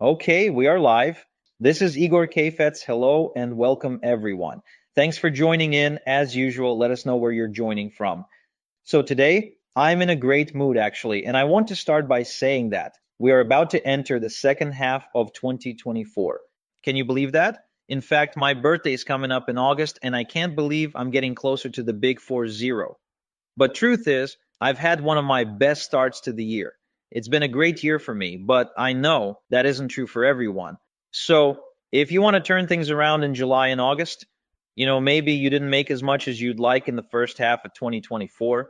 Okay, we are live. This is Igor Kfetz. Hello and welcome everyone. Thanks for joining in. As usual, let us know where you're joining from. So today, I'm in a great mood actually, and I want to start by saying that we are about to enter the second half of 2024. Can you believe that? In fact, my birthday is coming up in August, and I can't believe I'm getting closer to the big 40. But truth is, I've had one of my best starts to the year. It's been a great year for me, but I know that isn't true for everyone. So, if you want to turn things around in July and August, maybe you didn't make as much as you'd like in the first half of 2024.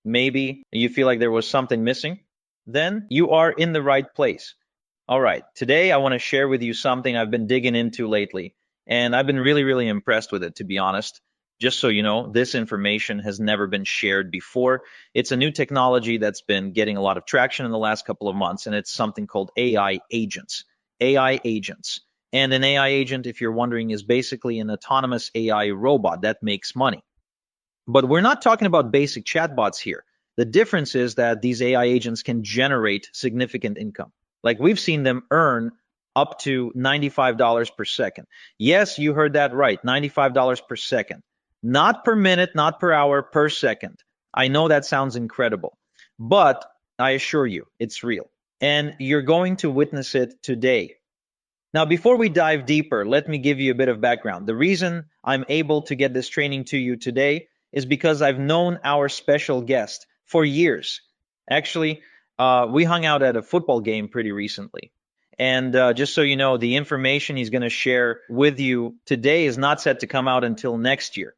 Maybe you feel like there was something missing. Then you are in the right place. All right, today I want to share with you something I've been digging into lately, and I've been really, really impressed with it, to be honest. Just so you know, this information has never been shared before. It's a new technology that's been getting a lot of traction in the last couple of months, and it's something called AI agents. AI agents. And an AI agent, if you're wondering, is basically an autonomous AI robot that makes money. But we're not talking about basic chatbots here. The difference is that these AI agents can generate significant income. Like we've seen them earn up to $95 per second. Yes, you heard that right, $95 per second. Not per minute, not per hour, per second. I know that sounds incredible, but I assure you, it's real. And you're going to witness it today. Now, before we dive deeper, let me give you a bit of background. The reason I'm able to get this training to you today is because I've known our special guest for years. Actually, we hung out at a football game pretty recently. And just so you know, the information he's going to share with you today is not set to come out until next year,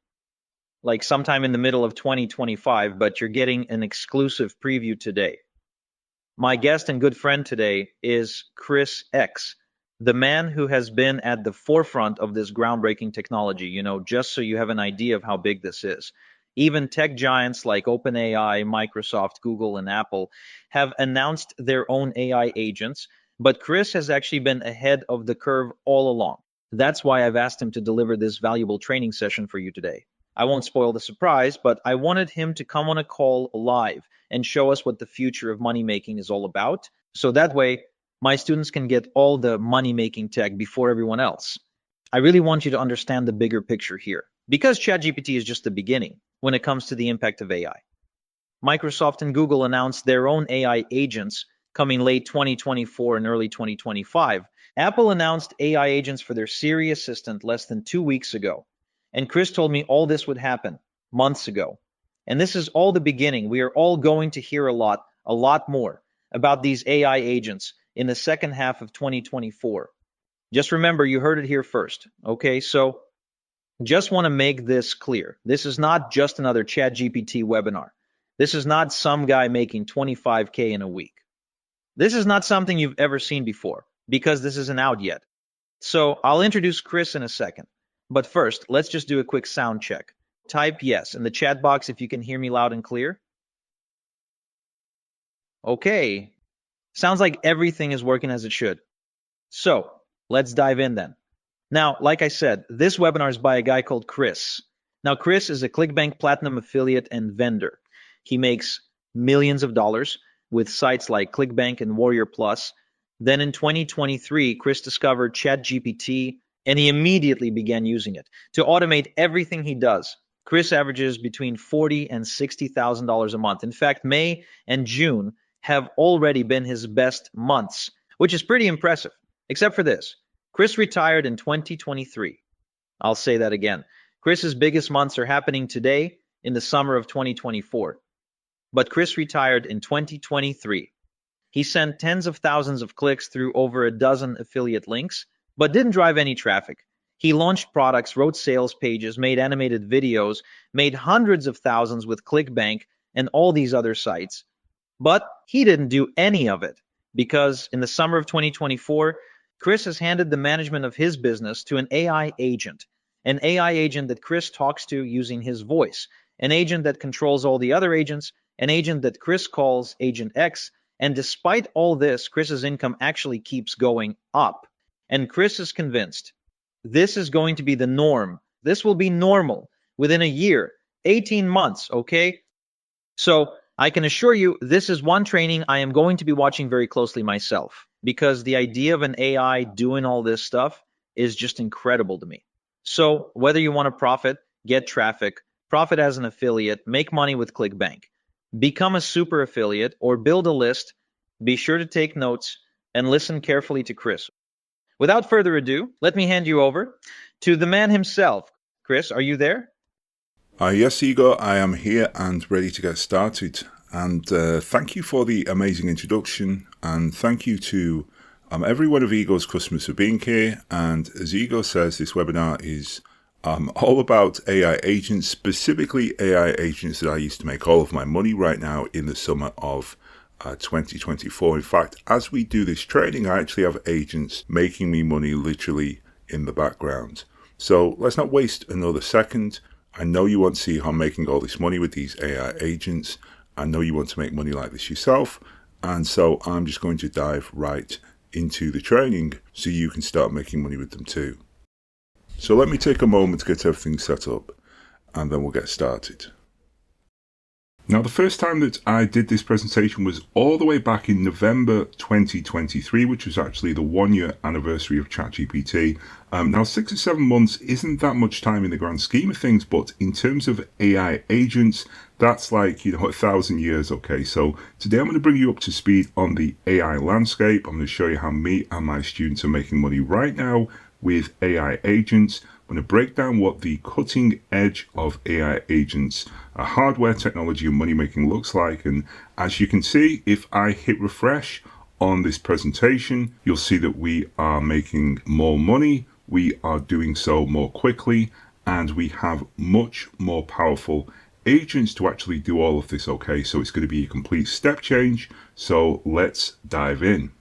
like sometime in the middle of 2025, but you're getting an exclusive preview today. My guest and good friend today is Chris X, the man who has been at the forefront of this groundbreaking technology, just so you have an idea of how big this is. Even tech giants like OpenAI, Microsoft, Google, and Apple have announced their own AI agents, but Chris has actually been ahead of the curve all along. That's why I've asked him to deliver this valuable training session for you today. I won't spoil the surprise, but I wanted him to come on a call live and show us what the future of money making is all about. So that way, my students can get all the money making tech before everyone else. I really want you to understand the bigger picture here, because ChatGPT is just the beginning when it comes to the impact of AI. Microsoft and Google announced their own AI agents coming late 2024 and early 2025. Apple announced AI agents for their Siri assistant less than 2 weeks ago. And Chris told me all this would happen months ago. And this is all the beginning. We are all going to hear a lot more about these AI agents in the second half of 2024. Just remember, you heard it here first. Okay, so just want to make this clear. This is not just another ChatGPT webinar. This is not some guy making 25K in a week. This is not something you've ever seen before because this isn't out yet. So I'll introduce Chris in a second. But first, let's just do a quick sound check. Type yes in the chat box if you can hear me loud and clear. Okay. Sounds like everything is working as it should. So let's dive in then. Now, like I said, this webinar is by a guy called Chris. Now, Chris is a ClickBank Platinum affiliate and vendor. He makes millions of dollars with sites like ClickBank and Warrior Plus. Then in 2023, Chris discovered ChatGPT and he immediately began using it to automate everything he does. Chris averages between $40,000 and $60,000 a month. In fact, May and June have already been his best months, which is pretty impressive, except for this. Chris retired in 2023. I'll say that again. Chris's biggest months are happening today in the summer of 2024. But Chris retired in 2023. He sent tens of thousands of clicks through over a dozen affiliate links, but didn't drive any traffic. He launched products, wrote sales pages, made animated videos, made hundreds of thousands with ClickBank and all these other sites. But he didn't do any of it because in the summer of 2024, Chris has handed the management of his business to an AI agent that Chris talks to using his voice, an agent that controls all the other agents, an agent that Chris calls Agent X. And despite all this, Chris's income actually keeps going up. And Chris is convinced this is going to be the norm. This will be normal within a year, 18 months, okay? So I can assure you this is one training I am going to be watching very closely myself. because the idea of an AI doing all this stuff is just incredible to me. So, whether you want to profit, get traffic, profit as an affiliate, make money with ClickBank, become a super affiliate, or build a list, be sure to take notes and listen carefully to Chris. Without further ado, let me hand you over to the man himself. Chris, are you there? Yes, Igor, I am here and ready to get started. And thank you for the amazing introduction. And thank you to every one of Igor's customers for being here. And as Igor says, this webinar is all about AI agents, specifically AI agents that I used to make all of my money right now in the summer of 2024. In fact, as we do this training, I actually have agents making me money literally in the background. So let's not waste another second. I know you want to see how I'm making all this money with these AI agents. I know you want to make money like this yourself. And so I'm just going to dive right into the training so you can start making money with them too. So let me take a moment to get everything set up and then we'll get started. Now, the first time that I did this presentation was all the way back in November 2023, which was actually the 1 year anniversary of ChatGPT. Now, 6 or 7 months isn't that much time in the grand scheme of things, but in terms of AI agents, that's like, 1,000 years. Okay, so today I'm going to bring you up to speed on the AI landscape. I'm going to show you how me and my students are making money right now with AI agents. I'm going to break down what the cutting edge of AI agents, hardware technology and money making looks like. And as you can see, if I hit refresh on this presentation, you'll see that we are making more money. We are doing so more quickly, and we have much more powerful agents to actually do all of this. Okay, so it's going to be a complete step change. So let's dive in.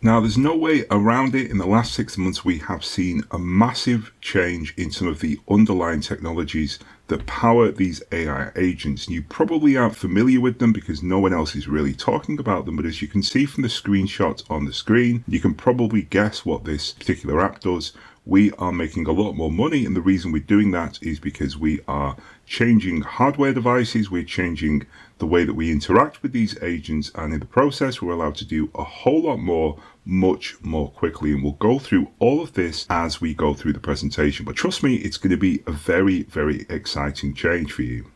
Now, there's no way around it. In the last 6 months, we have seen a massive change in some of the underlying technologies that power these AI agents. You probably aren't familiar with them because no one else is really talking about them. But as you can see from the screenshot on the screen, you can probably guess what this particular app does. We are making a lot more money, and the reason we're doing that is because we are changing hardware devices, we're changing the way that we interact with these agents, and in the process we're allowed to do a whole lot more much more quickly. And we'll go through all of this as we go through the presentation, but trust me, it's going to be a very, very exciting change for you.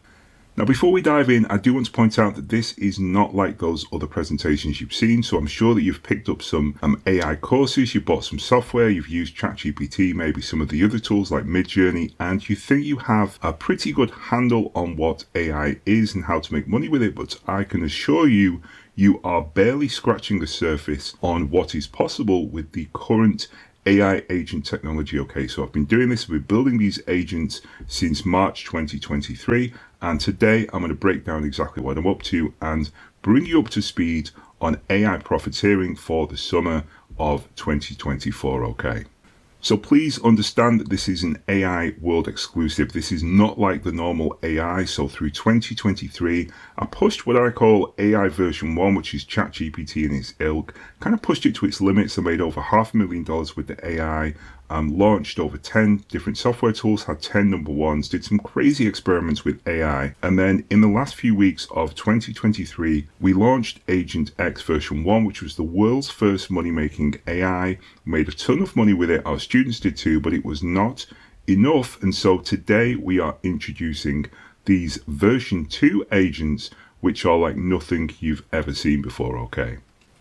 Now, before we dive in, I do want to point out that this is not like those other presentations you've seen. So I'm sure that you've picked up some AI courses, you've bought some software, you've used ChatGPT, maybe some of the other tools like Midjourney, and you think you have a pretty good handle on what AI is and how to make money with it. But I can assure you, you are barely scratching the surface on what is possible with the current AI agent technology. Okay, so I've been doing this, we're building these agents since March 2023, and today I'm going to break down exactly what I'm up to and bring you up to speed on AI profiteering for the summer of 2024. Okay. So please understand that this is an AI world exclusive. This is not like the normal AI. So through 2023, I pushed what I call AI version 1, which is ChatGPT and its ilk, kind of pushed it to its limits. I made over $500,000 with the AI, launched over 10 different software tools, had 10 number ones, did some crazy experiments with AI. And then in the last few weeks of 2023, we launched agentx version 1, which was the world's first money-making AI. Made a ton of money with it. Our students did too, but it was not enough. And so today we are introducing these version 2 agents, which are like nothing you've ever seen before. Okay.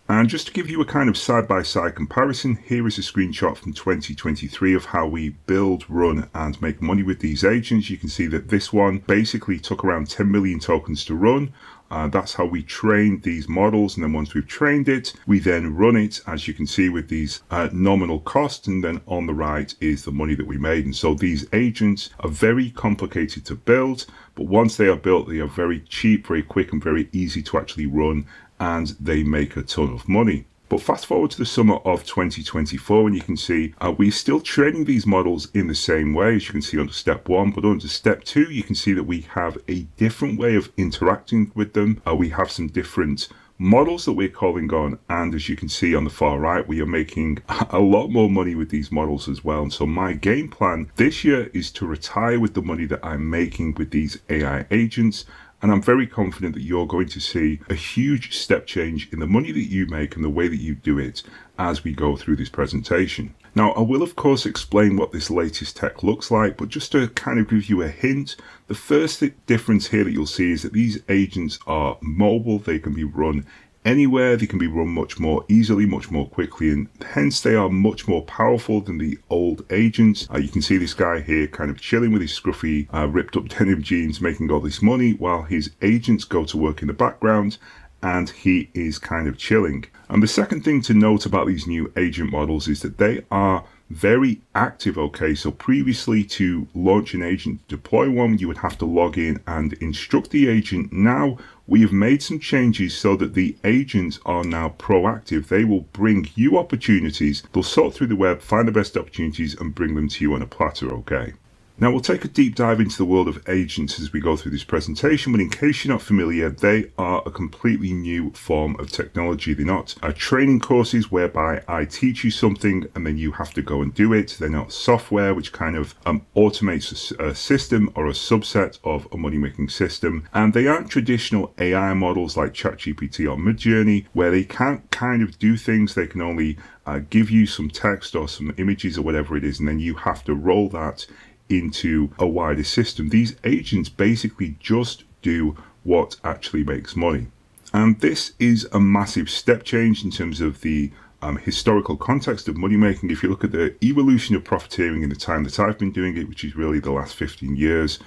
And just to give you a kind of side-by-side comparison, here is a screenshot from 2023 of how we build, run, and make money with these agents. You can see that this one basically took around 10 million tokens to run. That's how we train these models. And then once we've trained it, we then run it, as you can see, with these nominal costs. And then on the right is the money that we made. And so these agents are very complicated to build, but once they are built, they are very cheap, very quick, and very easy to actually run, and they make a ton of money. But fast forward to the summer of 2024, and you can see we're still training these models in the same way, as you can see under step 1. But under step 2, you can see that we have a different way of interacting with them. We have some different models that we're calling on, and as you can see on the far right, we are making a lot more money with these models as well. And so my game plan this year is to retire with the money that I'm making with these AI agents And I'm very confident that you're going to see a huge step change in the money that you make and the way that you do it as we go through this presentation. Now, I will of course explain what this latest tech looks like, but just to kind of give you a hint, the first difference here that you'll see is that these agents are mobile. They can be run anywhere, they can be run much more easily, much more quickly, and hence they are much more powerful than the old agents. You can see this guy here kind of chilling with his scruffy, ripped up denim jeans, making all this money while his agents go to work in the background and he is kind of chilling. And the second thing to note about these new agent models is that they are very active. Okay, so previously to launch an agent, deploy one, you would have to log in and instruct the agent. Now we have made some changes so that the agents are now proactive. They will bring you opportunities. They'll sort through the web, find the best opportunities and bring them to you on a platter. Okay. Now we'll take a deep dive into the world of agents as we go through this presentation, but in case you're not familiar, they are a completely new form of technology. They're not training courses whereby I teach you something and then you have to go and do it. They're not software which kind of automates a system or a subset of a money-making system. And they aren't traditional AI models like ChatGPT or Midjourney, where they can't kind of do things. They can only give you some text or some images or whatever it is, and then you have to roll that into a wider system. These agents basically just do what actually makes money. And this is a massive step change in terms of the historical context of money making. If you look at the evolution of profiteering in the time that I've been doing it, which is really the last 15 years,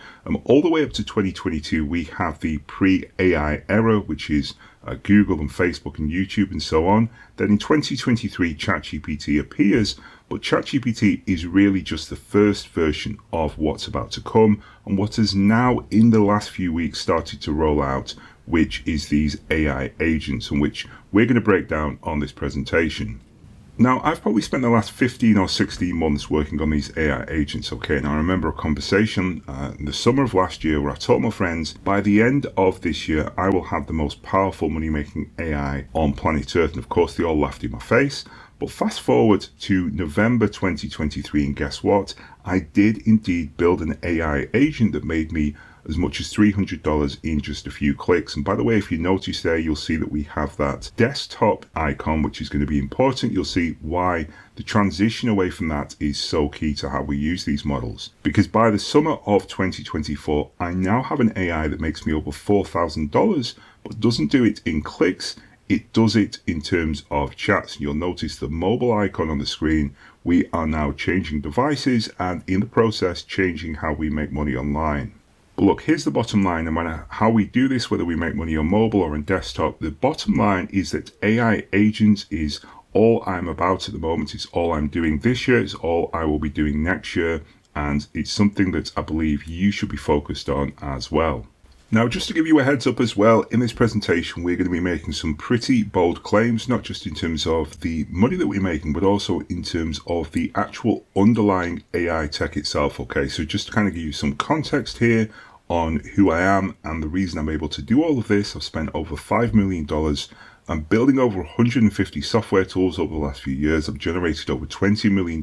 all the way up to 2022, we have the pre-AI era, which is Google and Facebook and YouTube and so on. Then in 2023, ChatGPT appears, but ChatGPT is really just the first version of what's about to come and what has now in the last few weeks started to roll out, which is these AI agents, and which we're going to break down on this presentation. Now, I've probably spent the last 15 or 16 months working on these AI agents, okay? And I remember a conversation in the summer of last year where I told my friends, by the end of this year, I will have the most powerful money-making AI on planet Earth. And of course, they all laughed in my face. But fast forward to November 2023, and guess what? I did indeed build an AI agent that made me as much as $300 in just a few clicks. And by the way, if you notice there, you'll see that we have that desktop icon, which is going to be important. You'll see why the transition away from that is so key to how we use these models. Because by the summer of 2024, I now have an AI that makes me over $4,000, but doesn't do it in clicks. It does it in terms of chats. And you'll notice the mobile icon on the screen. We are now changing devices and in the process, changing how we make money online. But look, here's the bottom line. No matter how we do this, whether we make money on mobile or on desktop, the bottom line is that AI agents is all I'm about at the moment. It's all I'm doing this year. It's all I will be doing next year. And it's something that I believe you should be focused on as well. Now, just to give you a heads up as well, in this presentation, we're going to be making some pretty bold claims, not just in terms of the money that we're making, but also in terms of the actual underlying AI tech itself. Okay, so just to kind of give you some context here on who I am and the reason I'm able to do all of this. I've spent over $5 million. I'm building over 150 software tools over the last few years. I've generated over $20 million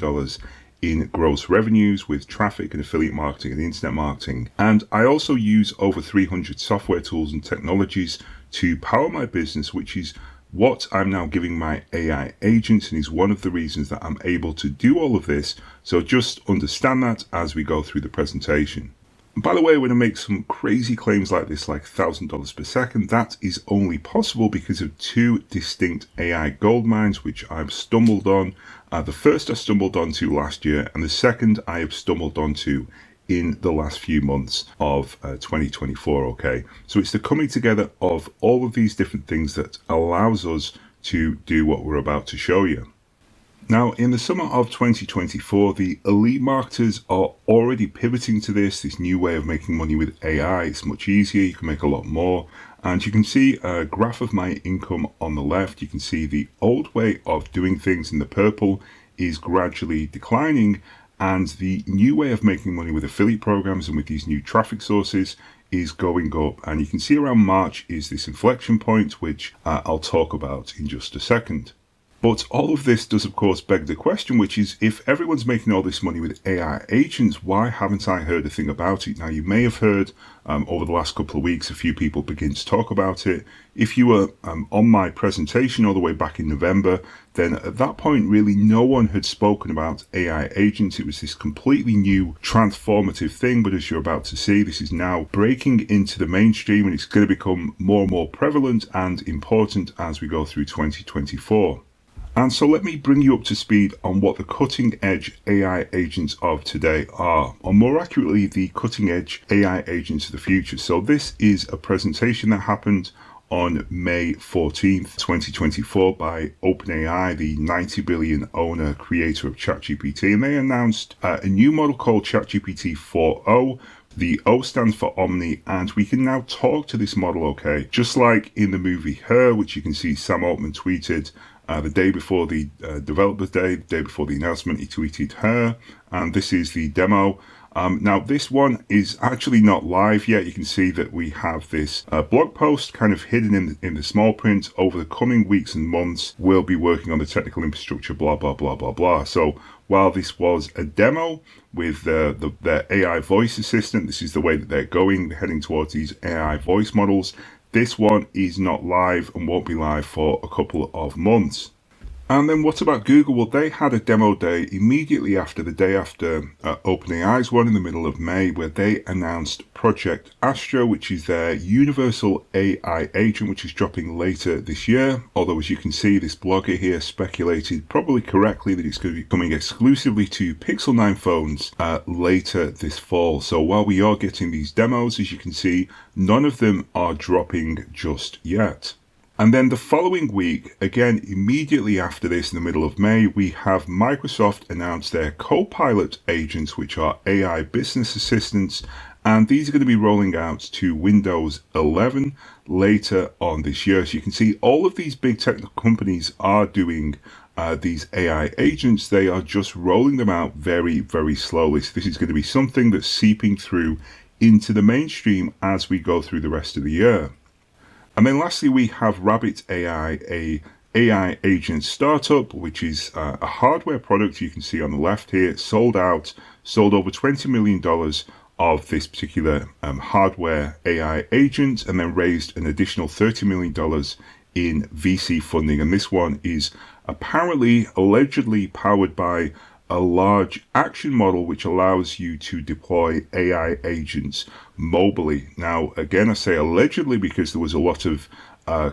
in gross revenues with traffic and affiliate marketing and internet marketing. And I also use over 300 software tools and technologies to power my business, which is what I'm now giving my AI agents, and is one of the reasons that I'm able to do all of this. So just understand that as we go through the presentation. And by the way, when I make some crazy claims like this, like $1,000 per second, that is only possible because of two distinct AI gold mines, which I've stumbled on. The first I stumbled onto last year, and the second I have stumbled onto in the last few months of 2024, okay? So it's the coming together of all of these different things that allows us to do what we're about to show you. Now, in the summer of 2024, the elite marketers are already pivoting to this new way of making money with AI. It's much easier, you can make a lot more. And you can see a graph of my income on the left. You can see the old way of doing things in the purple is gradually declining. And the new way of making money with affiliate programs and with these new traffic sources is going up. And you can see around March is this inflection point, which I'll talk about in just a second. But all of this does, of course, beg the question, which is, if everyone's making all this money with AI agents, why haven't I heard a thing about it? Now, you may have heard over the last couple of weeks, a few people begin to talk about it. If you were on my presentation all the way back in November, then at that point, really no one had spoken about AI agents. It was this completely new transformative thing. But as you're about to see, this is now breaking into the mainstream, and it's going to become more and more prevalent and important as we go through 2024. And so let me bring you up to speed on what the cutting edge AI agents of today are, or more accurately, the cutting edge AI agents of the future. So this is a presentation that happened on May 14th, 2024 by OpenAI, the 90 billion owner creator of ChatGPT. And they announced a new model called ChatGPT 4o. The O stands for Omni, and we can now talk to this model, okay? Just like in the movie Her, which you can see Sam Altman tweeted the day before the Developers Day, the day before the announcement, he tweeted Her, and this is the demo. Now, this one is actually not live yet. You can see that we have this blog post kind of hidden in the small print. Over the coming weeks and months, we'll be working on the technical infrastructure, blah, blah, blah, blah, blah. So while this was a demo with the AI voice assistant, this is the way that they're going, heading towards these AI voice models. This one is not live and won't be live for a couple of months. And then what about Google? Well, they had a demo day immediately after the day after OpenAI's one in the middle of May, where they announced Project Astro, which is their universal AI agent, which is dropping later this year. Although, as you can see, this blogger here speculated, probably correctly, that it's going to be coming exclusively to Pixel 9 phones later this fall. So while we are getting these demos, as you can see, none of them are dropping just yet. And then the following week, again, immediately after this, in the middle of May, we have Microsoft announce their Copilot agents, which are AI business assistants, and these are going to be rolling out to Windows 11 later on this year. So you can see all of these big technical companies are doing these AI agents. They are just rolling them out very, very slowly. So this is going to be something that's seeping through into the mainstream as we go through the rest of the year. And then lastly, we have Rabbit AI, a AI agent startup, which is a hardware product you can see on the left here, sold over $20 million of this particular hardware AI agent, and then raised an additional $30 million in VC funding. And this one is apparently, allegedly powered by a large action model which allows you to deploy AI agents mobily. Now, again, I say allegedly because there was a lot of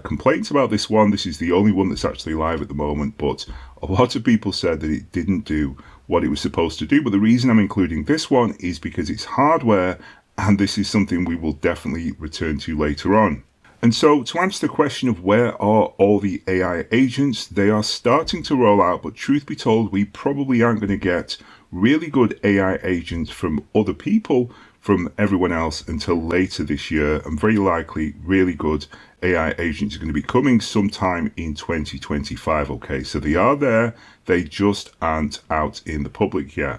complaints about this one. This is the only one that's actually live at the moment, but a lot of people said that it didn't do what it was supposed to do. But the reason I'm including this one is because it's hardware, and this is something we will definitely return to later on. And so to answer the question of where are all the AI agents, they are starting to roll out, but truth be told, we probably aren't going to get really good AI agents from other people, from everyone else, until later this year. And very likely really good AI agents are going to be coming sometime in 2025. Okay, so they are there, they just aren't out in the public yet.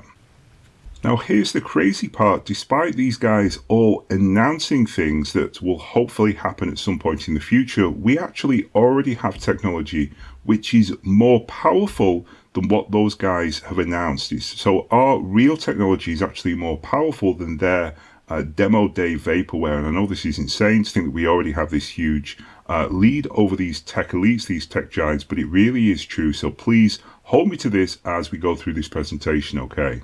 Now, here's the crazy part. Despite these guys all announcing things that will hopefully happen at some point in the future, we actually already have technology which is more powerful than what those guys have announced. So our real technology is actually more powerful than their demo day vaporware. And I know this is insane to think that we already have this huge lead over these tech elites, these tech giants, but it really is true. So please hold me to this as we go through this presentation, okay?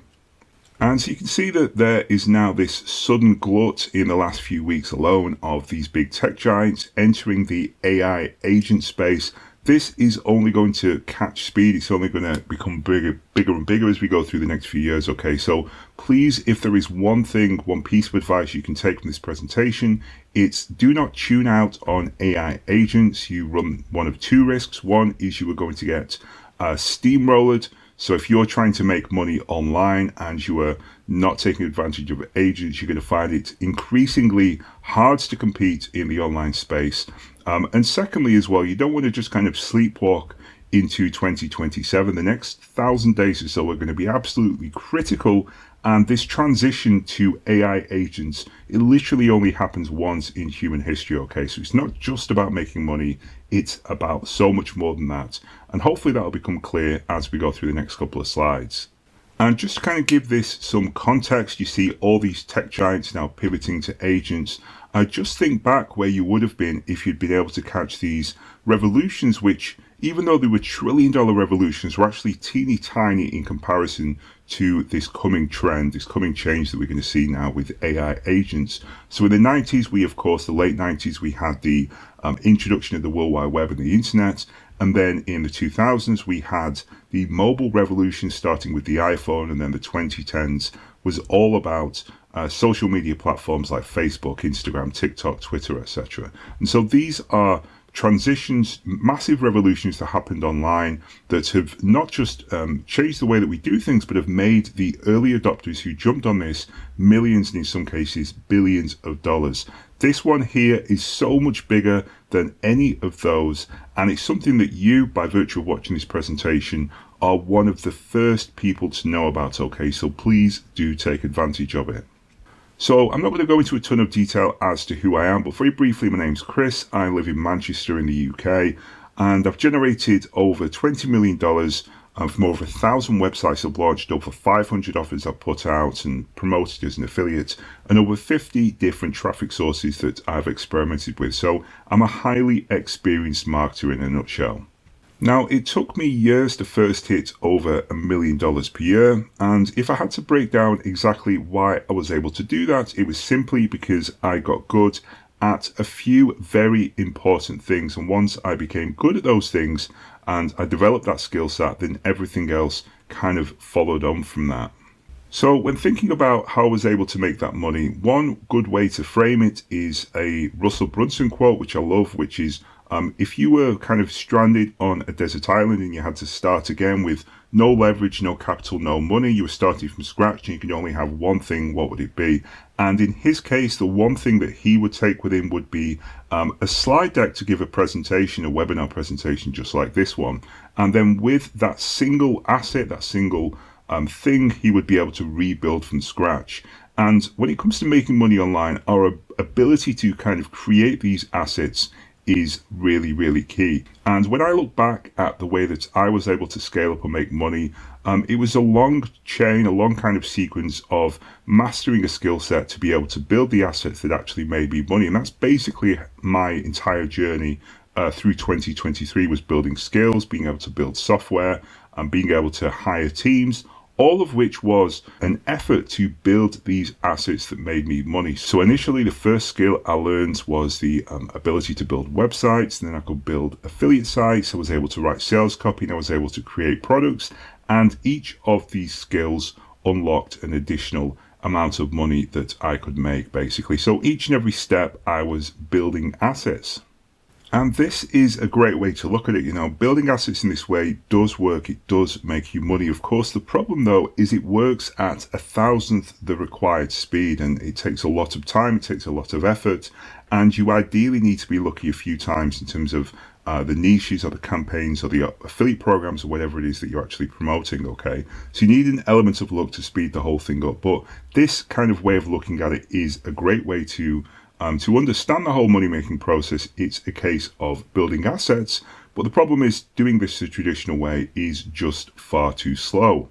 And so you can see that there is now this sudden glut in the last few weeks alone of these big tech giants entering the AI agent space. This is only going to catch speed. It's only going to become bigger and bigger as we go through the next few years. Okay, so please, if there is one piece of advice you can take from this presentation, it's do not tune out on AI agents. You run one of two risks. One is you are going to get steamrolled. So if you're trying to make money online and you are not taking advantage of agents, you're going to find it increasingly hard to compete in the online space. And secondly, as well, you don't want to just kind of sleepwalk into 2027. The next 1,000 days or so are going to be absolutely critical. And this transition to AI agents, it literally only happens once in human history, okay? So it's not just about making money, it's about so much more than that. And hopefully that'll become clear as we go through the next couple of slides. And just to kind of give this some context, you see all these tech giants now pivoting to agents. Just think back where you would have been if you'd been able to catch these revolutions, which, even though they were trillion-dollar revolutions, were actually teeny tiny in comparison to this coming trend, this coming change that we're going to see now with AI agents. So in the 90s, of course, the late 90s, we had the introduction of the World Wide Web and the internet. And then in the 2000s, we had the mobile revolution starting with the iPhone, and then the 2010s was all about social media platforms like Facebook, Instagram, TikTok, Twitter, etc. And so these are transitions, massive revolutions that happened online that have not just changed the way that we do things, but have made the early adopters who jumped on this millions and in some cases billions of dollars. This one here is so much bigger than any of those, and it's something that you, by virtue of watching this presentation, are one of the first people to know about, okay? So please do take advantage of it. So I'm not going to go into a ton of detail as to who I am, but very briefly, my name's Chris. I live in Manchester in the UK, and I've generated over $20 million from over 1,000 websites I've launched, over 500 offers I've put out and promoted as an affiliate, and over 50 different traffic sources that I've experimented with. So I'm a highly experienced marketer in a nutshell. Now, it took me years to first hit over $1 million per year, and if I had to break down exactly why I was able to do that, it was simply because I got good at a few very important things, and once I became good at those things and I developed that skill set, then everything else kind of followed on from that. So when thinking about how I was able to make that money, one good way to frame it is a Russell Brunson quote, which I love, which is, if you were kind of stranded on a desert island and you had to start again with no leverage, no capital, no money, you were starting from scratch and you could only have one thing, what would it be? And in his case, the one thing that he would take with him would be a slide deck to give a presentation, a webinar presentation just like this one. And then with that single asset, that single thing, he would be able to rebuild from scratch. And when it comes to making money online, our ability to kind of create these assets is really, really key. And when I look back at the way that I was able to scale up and make money, it was a long chain, a long kind of sequence of mastering a skill set to be able to build the assets that actually made me money. And that's basically my entire journey through 2023, was building skills, being able to build software, and being able to hire teams, all of which was an effort to build these assets that made me money. So initially, the first skill I learned was the ability to build websites, and then I could build affiliate sites. I was able to write sales copy, and I was able to create products. And each of these skills unlocked an additional amount of money that I could make, basically. So each and every step, I was building assets. And this is a great way to look at it. You know, building assets in this way does work. It does make you money. Of course, the problem though is it works at 1,000th the required speed, and it takes a lot of time. It takes a lot of effort, and you ideally need to be lucky a few times in terms of the niches or the campaigns or the affiliate programs or whatever it is that you're actually promoting, okay? So you need an element of luck to speed the whole thing up. But this kind of way of looking at it is a great way to understand the whole money-making process. It's a case of building assets, but the problem is doing this the traditional way is just far too slow.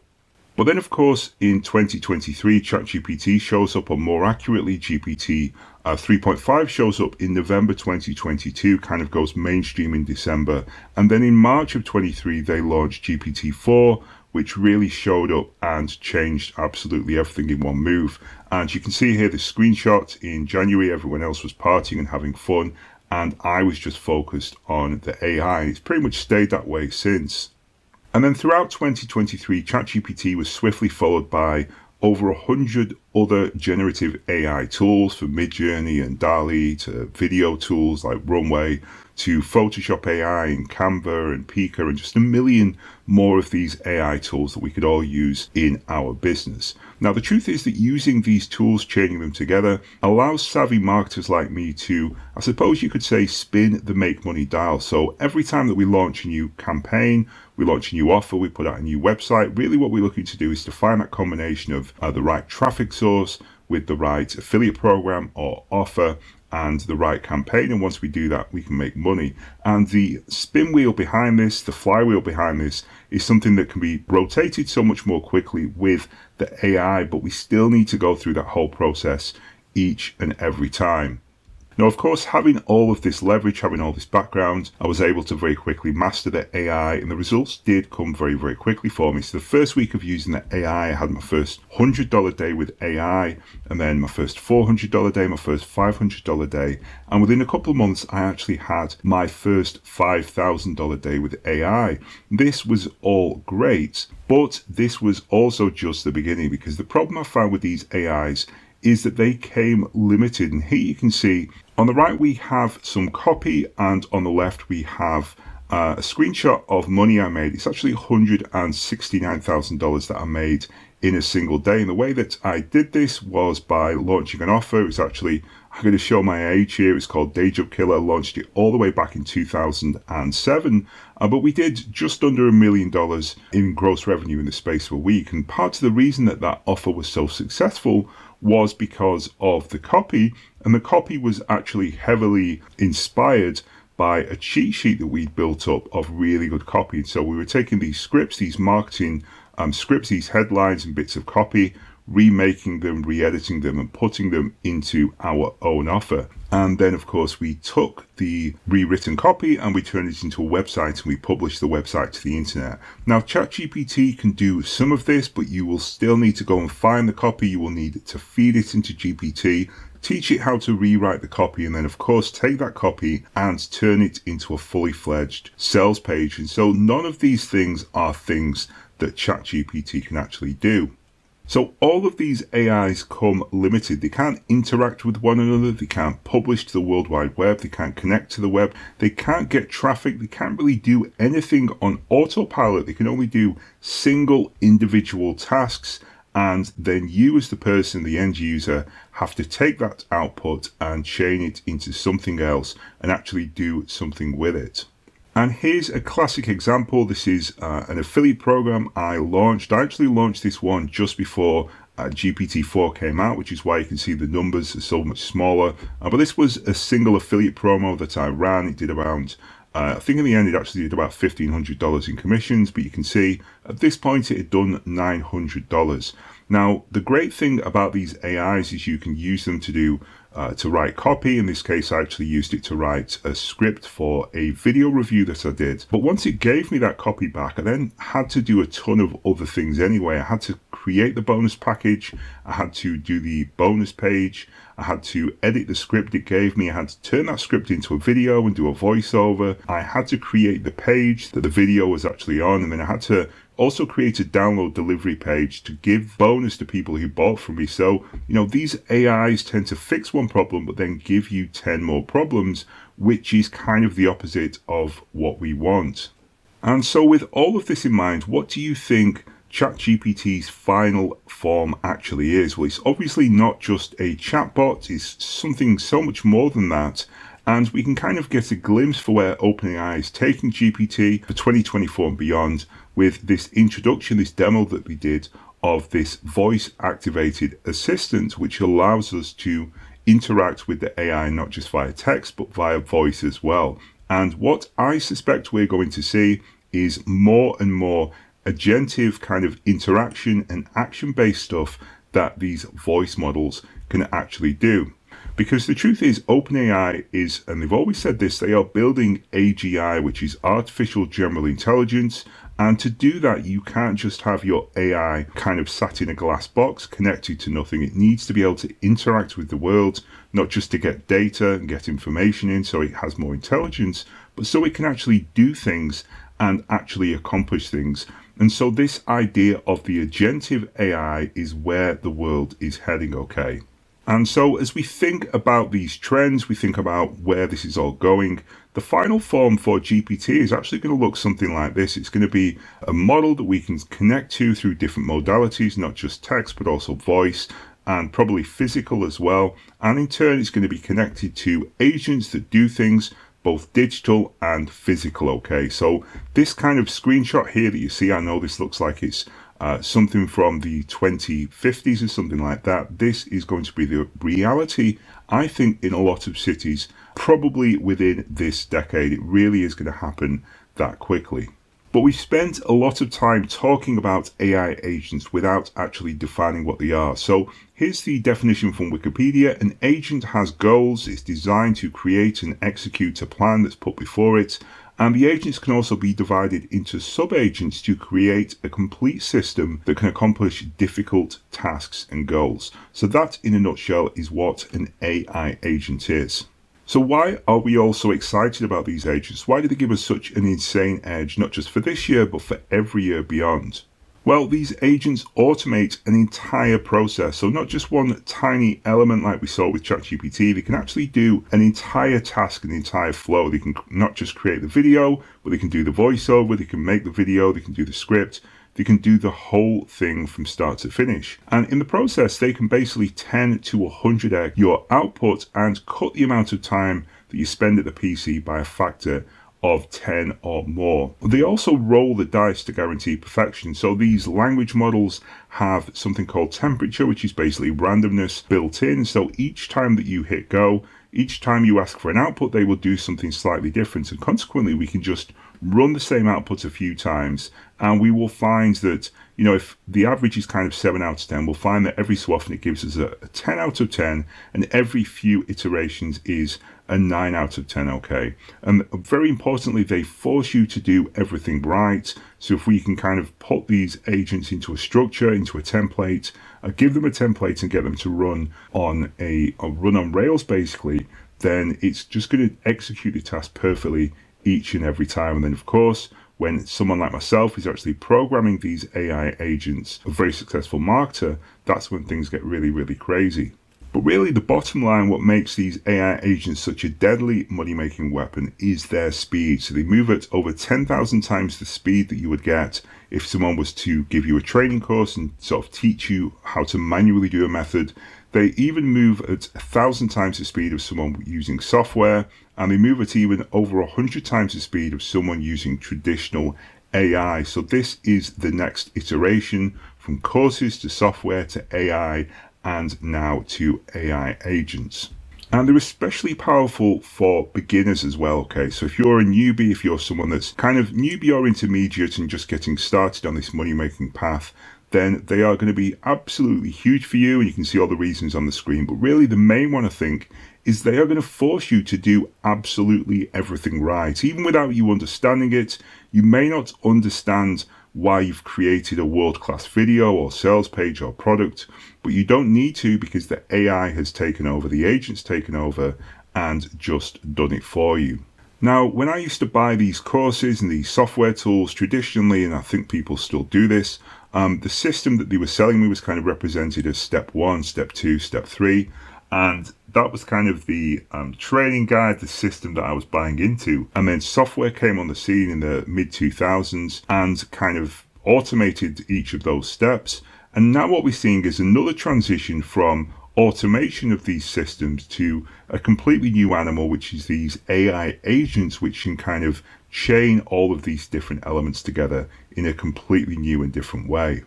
But then, of course, in 2023, ChatGPT shows up, or more accurately, GPT 3.5 shows up in November 2022, kind of goes mainstream in December. And then in March of 23, they launched GPT-4, which really showed up and changed absolutely everything in one move. And you can see here the screenshot. In January, everyone else was partying and having fun, and I was just focused on the AI. It's pretty much stayed that way since. And then throughout 2023, ChatGPT was swiftly followed by over 100 other generative AI tools, from Midjourney and DALL-E to video tools like Runway to Photoshop AI and Canva and Pika and just a million more of these AI tools that we could all use in our business. Now, the truth is that using these tools, chaining them together, allows savvy marketers like me to, I suppose you could say, spin the make money dial. So every time that we launch a new campaign, we launch a new offer, we put out a new website, really what we're looking to do is to find that combination of the right traffic source with the right affiliate program or offer and the right campaign. And once we do that, we can make money. And the spin wheel behind this, the flywheel behind this, is something that can be rotated so much more quickly with the AI, but we still need to go through that whole process each and every time. Now, of course, having all of this leverage, having all this background, I was able to very quickly master the AI, and the results did come very, very quickly for me. So the first week of using the AI, I had my first $100 day with AI, and then my first $400 day, my first $500 day. And within a couple of months, I actually had my first $5,000 day with AI. This was all great, but this was also just the beginning, because the problem I found with these AIs is that they came limited. And here you can see on the right we have some copy, and on the left we have a screenshot of money I made. It's actually $169,000 that I made in a single day. And the way that I did this was by launching an offer. It was actually, I'm going to show my age here, it's called Day Job Killer. I launched it all the way back in 2007, but we did just under $1 million in gross revenue in the space of a week. And part of the reason that that offer was so successful was because of the copy, and the copy was actually heavily inspired by a cheat sheet that we'd built up of really good copy. And so we were taking these scripts, these marketing scripts, these headlines and bits of copy, remaking them, re-editing them, and putting them into our own offer. And then, of course, we took the rewritten copy and we turned it into a website, and we published the website to the internet. Now, ChatGPT can do some of this, but you will still need to go and find the copy. You will need to feed it into GPT, teach it how to rewrite the copy, and then, of course, take that copy and turn it into a fully fledged sales page. And so none of these things are things that ChatGPT can actually do. So all of these AIs come limited. They can't interact with one another. They can't publish to the World Wide Web. They can't connect to the web. They can't get traffic. They can't really do anything on autopilot. They can only do single individual tasks. And then you, as the person, the end user, have to take that output and chain it into something else and actually do something with it. And here's a classic example. This is an affiliate program I launched. I actually launched this one just before GPT-4 came out, which is why you can see the numbers are so much smaller. But this was a single affiliate promo that I ran. It did around, I think in the end it actually did about $1,500 in commissions, but you can see at this point it had done $900. Now, the great thing about these AIs is you can use them to do to write copy. In this case, I actually used it to write a script for a video review that I did. But once it gave me that copy back, I then had to do a ton of other things anyway. I had to create the bonus package. I had to do the bonus page. I had to edit the script it gave me. I had to turn that script into a video and do a voiceover. I had to create the page that the video was actually on. And then I had to also create a download delivery page to give bonus to people who bought from me. So, you know, these AIs tend to fix one problem, but then give you 10 more problems, which is kind of the opposite of what we want. And so with all of this in mind, what do you think ChatGPT's final form actually is? Well, it's obviously not just a chatbot. It's something so much more than that. And we can kind of get a glimpse for where OpenAI is taking GPT for 2024 and beyond with this introduction, this demo that we did of this voice-activated assistant, which allows us to interact with the AI not just via text, but via voice as well. And what I suspect we're going to see is more and more agentive kind of interaction and action-based stuff that these voice models can actually do. Because the truth is, OpenAI is, and they've always said this, they are building AGI, which is artificial general intelligence. And to do that, you can't just have your AI kind of sat in a glass box connected to nothing. It needs to be able to interact with the world, not just to get data and get information in so it has more intelligence, but so it can actually do things and actually accomplish things. And so this idea of the agentive AI is where the world is heading, okay? And so as we think about these trends, we think about where this is all going, the final form for GPT is actually going to look something like this. It's going to be a model that we can connect to through different modalities, not just text, but also voice and probably physical as well. And in turn, it's going to be connected to agents that do things both digital and physical. Okay, so this kind of screenshot here that you see, I know this looks like it's something from the 2050s or something like that. This is going to be the reality, I think, in a lot of cities, probably within this decade. It really is going to happen that quickly. But we spent a lot of time talking about AI agents without actually defining what they are. So here's the definition from Wikipedia. An agent has goals. It's designed to create and execute a plan that's put before it. And the agents can also be divided into sub-agents to create a complete system that can accomplish difficult tasks and goals. So that, in a nutshell, is what an AI agent is. So why are we all so excited about these agents? Why do they give us such an insane edge, not just for this year, but for every year beyond? Well, these agents automate an entire process. So not just one tiny element like we saw with ChatGPT, they can actually do an entire task, an entire flow. They can not just create the video, but they can do the voiceover, they can make the video, they can do the script, they can do the whole thing from start to finish. And in the process, they can basically 10 to 100x your output and cut the amount of time that you spend at the PC by a factor of 10 or more. They also roll the dice to guarantee perfection. So these language models have something called temperature, which is basically randomness built in. So each time that you hit go, each time you ask for an output, they will do something slightly different. And consequently, we can just run the same output a few times and we will find that, you know, if the average is kind of 7 out of 10, we'll find that every so often it gives us a 10 out of 10 and every few iterations is a 9 out of 10, okay? And very importantly, they force you to do everything right. So if we can kind of put these agents into a structure, into a template, give them a template and get them to run on run on Rails basically, then it's just going to execute the task perfectly each and every time. And then of course, when someone like myself is actually programming these AI agents, a very successful marketer, that's when things get really, really crazy. But really the bottom line, what makes these AI agents such a deadly money-making weapon is their speed. So they move at over 10,000 times the speed that you would get if someone was to give you a training course and sort of teach you how to manually do a method. They even move at 1,000 times the speed of someone using software, and they move at even over 100 times the speed of someone using traditional AI. So this is the next iteration from courses to software to AI, and now to AI agents. And they're especially powerful for beginners as well, okay? So if you're a newbie, if you're someone that's kind of newbie or intermediate and just getting started on this money-making path, then they are going to be absolutely huge for you, and you can see all the reasons on the screen. But really the main one, I think, is they are going to force you to do absolutely everything right. Even without you understanding it, you may not understand why you've created a world-class video or sales page or product, but you don't need to, because the AI has taken over, the agent's taken over and just done it for you. Now, when I used to buy these courses and these software tools traditionally, and I think people still do this, the system that they were selling me was kind of represented as step 1, step 2, step 3. And that was kind of the training guide, the system that I was buying into. And then software came on the scene in the mid-2000s and kind of automated each of those steps. And now what we're seeing is another transition from automation of these systems to a completely new animal, which is these AI agents, which can kind of chain all of these different elements together in a completely new and different way.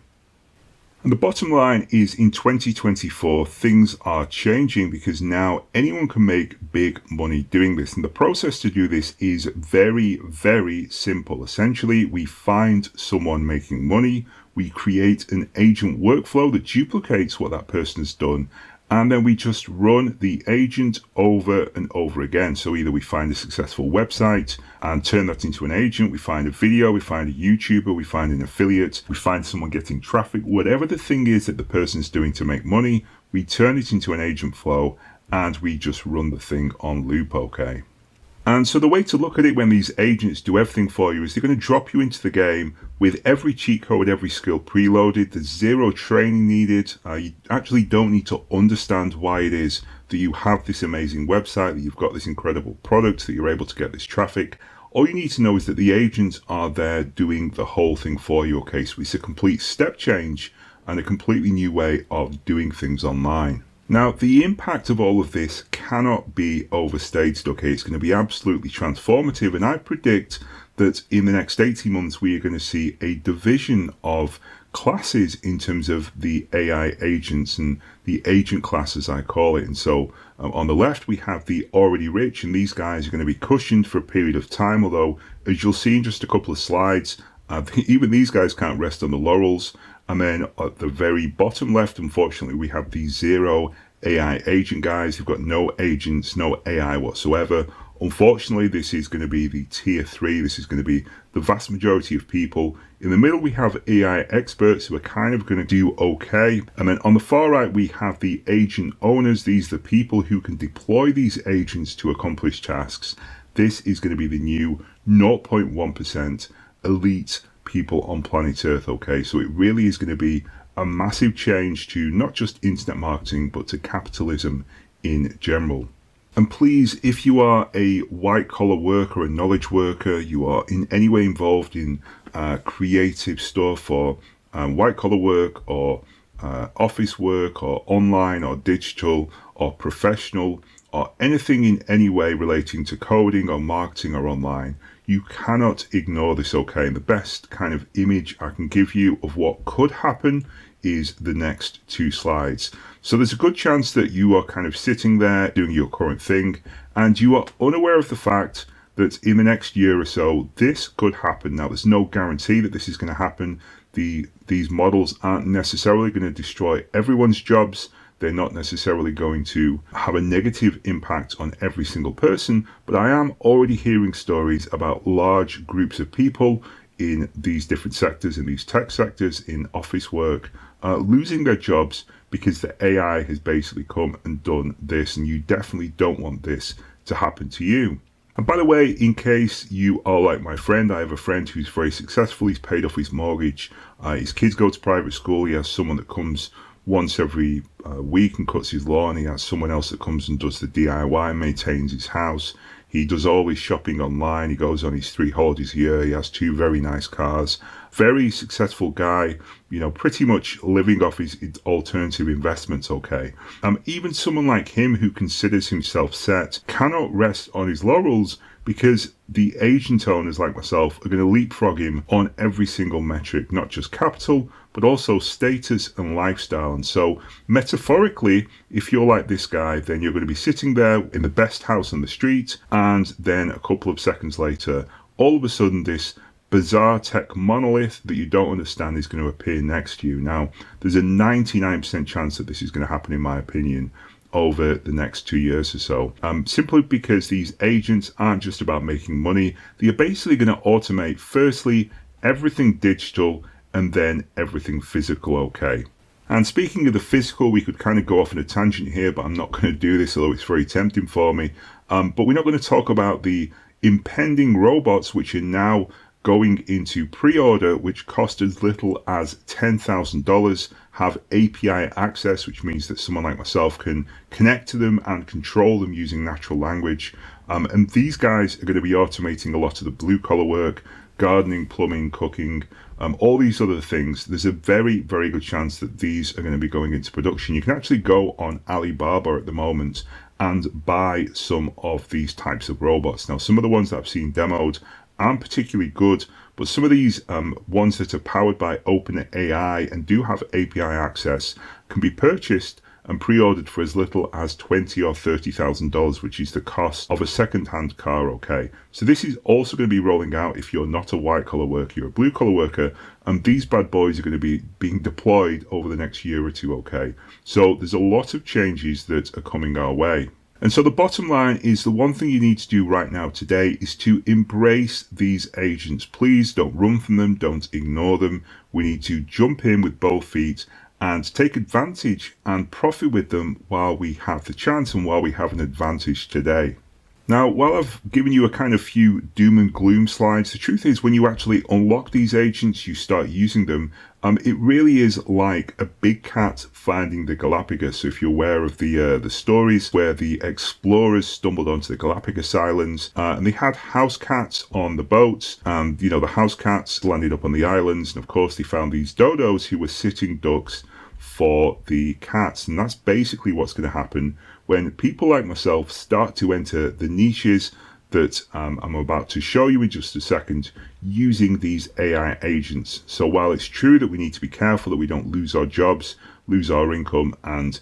And the bottom line is, in 2024, things are changing because now anyone can make big money doing this. And the process to do this is very, very simple. Essentially, we find someone making money, we create an agent workflow that duplicates what that person has done, and then we just run the agent over and over again. So either we find a successful website and turn that into an agent, we find a video, we find a YouTuber, we find an affiliate, we find someone getting traffic, whatever the thing is that the person's doing to make money, we turn it into an agent flow and we just run the thing on loop, okay? And so the way to look at it when these agents do everything for you is they're going to drop you into the game with every cheat code, every skill preloaded. There's zero training needed. You actually don't need to understand why it is that you have this amazing website, that you've got this incredible product, that you're able to get this traffic. All you need to know is that the agents are there doing the whole thing for you. Okay, so it's a complete step change and a completely new way of doing things online. Now, the impact of all of this cannot be overstated, okay? It's going to be absolutely transformative, and I predict that in the next 18 months, we are going to see a division of classes in terms of the AI agents and the agent class, as I call it. And so on the left, we have the already rich, and these guys are going to be cushioned for a period of time, although, as you'll see in just a couple of slides, even these guys can't rest on the laurels. And then at the very bottom left, unfortunately, we have the zero AI agent guys who've got no agents, no AI whatsoever. Unfortunately, this is going to be the tier 3. This is going to be the vast majority of people. In the middle, we have AI experts who are kind of going to do okay. And then on the far right, we have the agent owners. These are the people who can deploy these agents to accomplish tasks. This is going to be the new 0.1% elite people on planet Earth, okay? So it really is going to be a massive change to not just internet marketing, but to capitalism in general. And please, if you are a white collar worker, a knowledge worker, you are in any way involved in creative stuff or white collar work or office work or online or digital or professional or anything in any way relating to coding or marketing or online, you cannot ignore this, okay? And the best kind of image I can give you of what could happen is the next two slides. So there's a good chance that you are kind of sitting there doing your current thing and you are unaware of the fact that in the next year or so, this could happen. Now, there's no guarantee that this is going to happen. These models aren't necessarily going to destroy everyone's jobs. They're not necessarily going to have a negative impact on every single person, but I am already hearing stories about large groups of people in these different sectors, in these tech sectors, in office work, losing their jobs because the AI has basically come and done this, and you definitely don't want this to happen to you. And by the way, in case you are like my friend, I have a friend who's very successful. He's paid off his mortgage. His kids go to private school. He has someone that comes once every week and cuts his lawn. He has someone else that comes and does the DIY, maintains his house. He does all his shopping online. He goes on his 3 holidays a year. He has 2 very nice cars. Very successful guy, you know, pretty much living off his alternative investments, okay? Even someone like him who considers himself set cannot rest on his laurels because the agent owners like myself are going to leapfrog him on every single metric, not just capital, but also status and lifestyle. And so metaphorically, if you're like this guy, then you're going to be sitting there in the best house on the street, and then a couple of seconds later, all of a sudden this bizarre tech monolith that you don't understand is going to appear next to you. Now, there's a 99% chance that this is going to happen, in my opinion, over the next 2 years or so, simply because these agents aren't just about making money. They're basically going to automate, firstly, everything digital and then everything physical, okay? And speaking of the physical, we could kind of go off on a tangent here, but I'm not going to do this, although it's very tempting for me. But we're not going to talk about the impending robots, which are now going into pre-order, which cost as little as $10,000, have API access, which means that someone like myself can connect to them and control them using natural language. And these guys are going to be automating a lot of the blue-collar work, gardening, plumbing, cooking, all these other things. There's a very, very good chance that these are going to be going into production. You can actually go on Alibaba at the moment and buy some of these types of robots. Now, some of the ones that I've seen demoed aren't particularly good, but some of these ones that are powered by OpenAI and do have API access can be purchased and pre-ordered for as little as $20,000 or $30,000, which is the cost of a second-hand car, okay? So this is also going to be rolling out if you're not a white-collar worker, you're a blue-collar worker, and these bad boys are going to be being deployed over the next year or two, okay? So there's a lot of changes that are coming our way. And so the bottom line is the one thing you need to do right now today is to embrace these agents. Please don't run from them, don't ignore them. We need to jump in with both feet and take advantage and profit with them while we have the chance and while we have an advantage today. Now, while I've given you a kind of few doom and gloom slides, the truth is when you actually unlock these agents, you start using them, it really is like a big cat finding the Galapagos. So if you're aware of the stories where the explorers stumbled onto the Galapagos Islands, and they had house cats on the boats, and the house cats landed up on the islands, and of course they found these dodos who were sitting ducks for the cats. And that's basically what's going to happen when people like myself start to enter the niches that I'm about to show you in just a second using these AI agents. So while it's true that we need to be careful that we don't lose our jobs, lose our income, and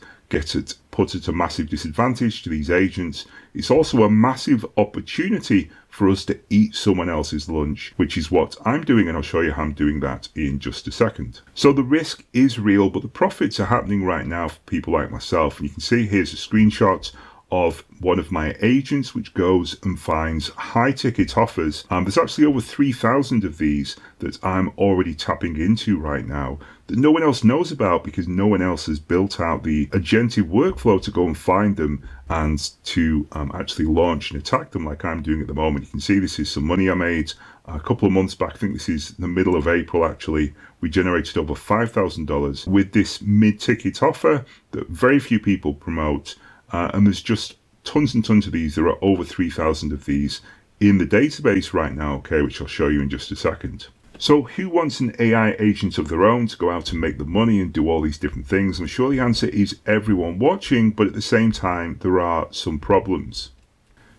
put at a massive disadvantage to these agents, it's also a massive opportunity for us to eat someone else's lunch, which is what I'm doing, and I'll show you how I'm doing that in just a second. So the risk is real, but the profits are happening right now for people like myself. And you can see here's a screenshot of one of my agents, which goes and finds high ticket offers. There's actually over 3,000 of these that I'm already tapping into right now that no one else knows about because no one else has built out the agentic workflow to go and find them and to actually launch and attack them like I'm doing at the moment. You can see this is some money I made a couple of months back. I think this is the middle of April actually. We generated over $5,000 with this mid-ticket offer that very few people promote. And there's just tons and tons of these. There are over 3,000 of these in the database right now, okay, which I'll show you in just a second. So who wants an AI agent of their own to go out and make the money and do all these different things? I'm sure the answer is everyone watching, but at the same time, there are some problems.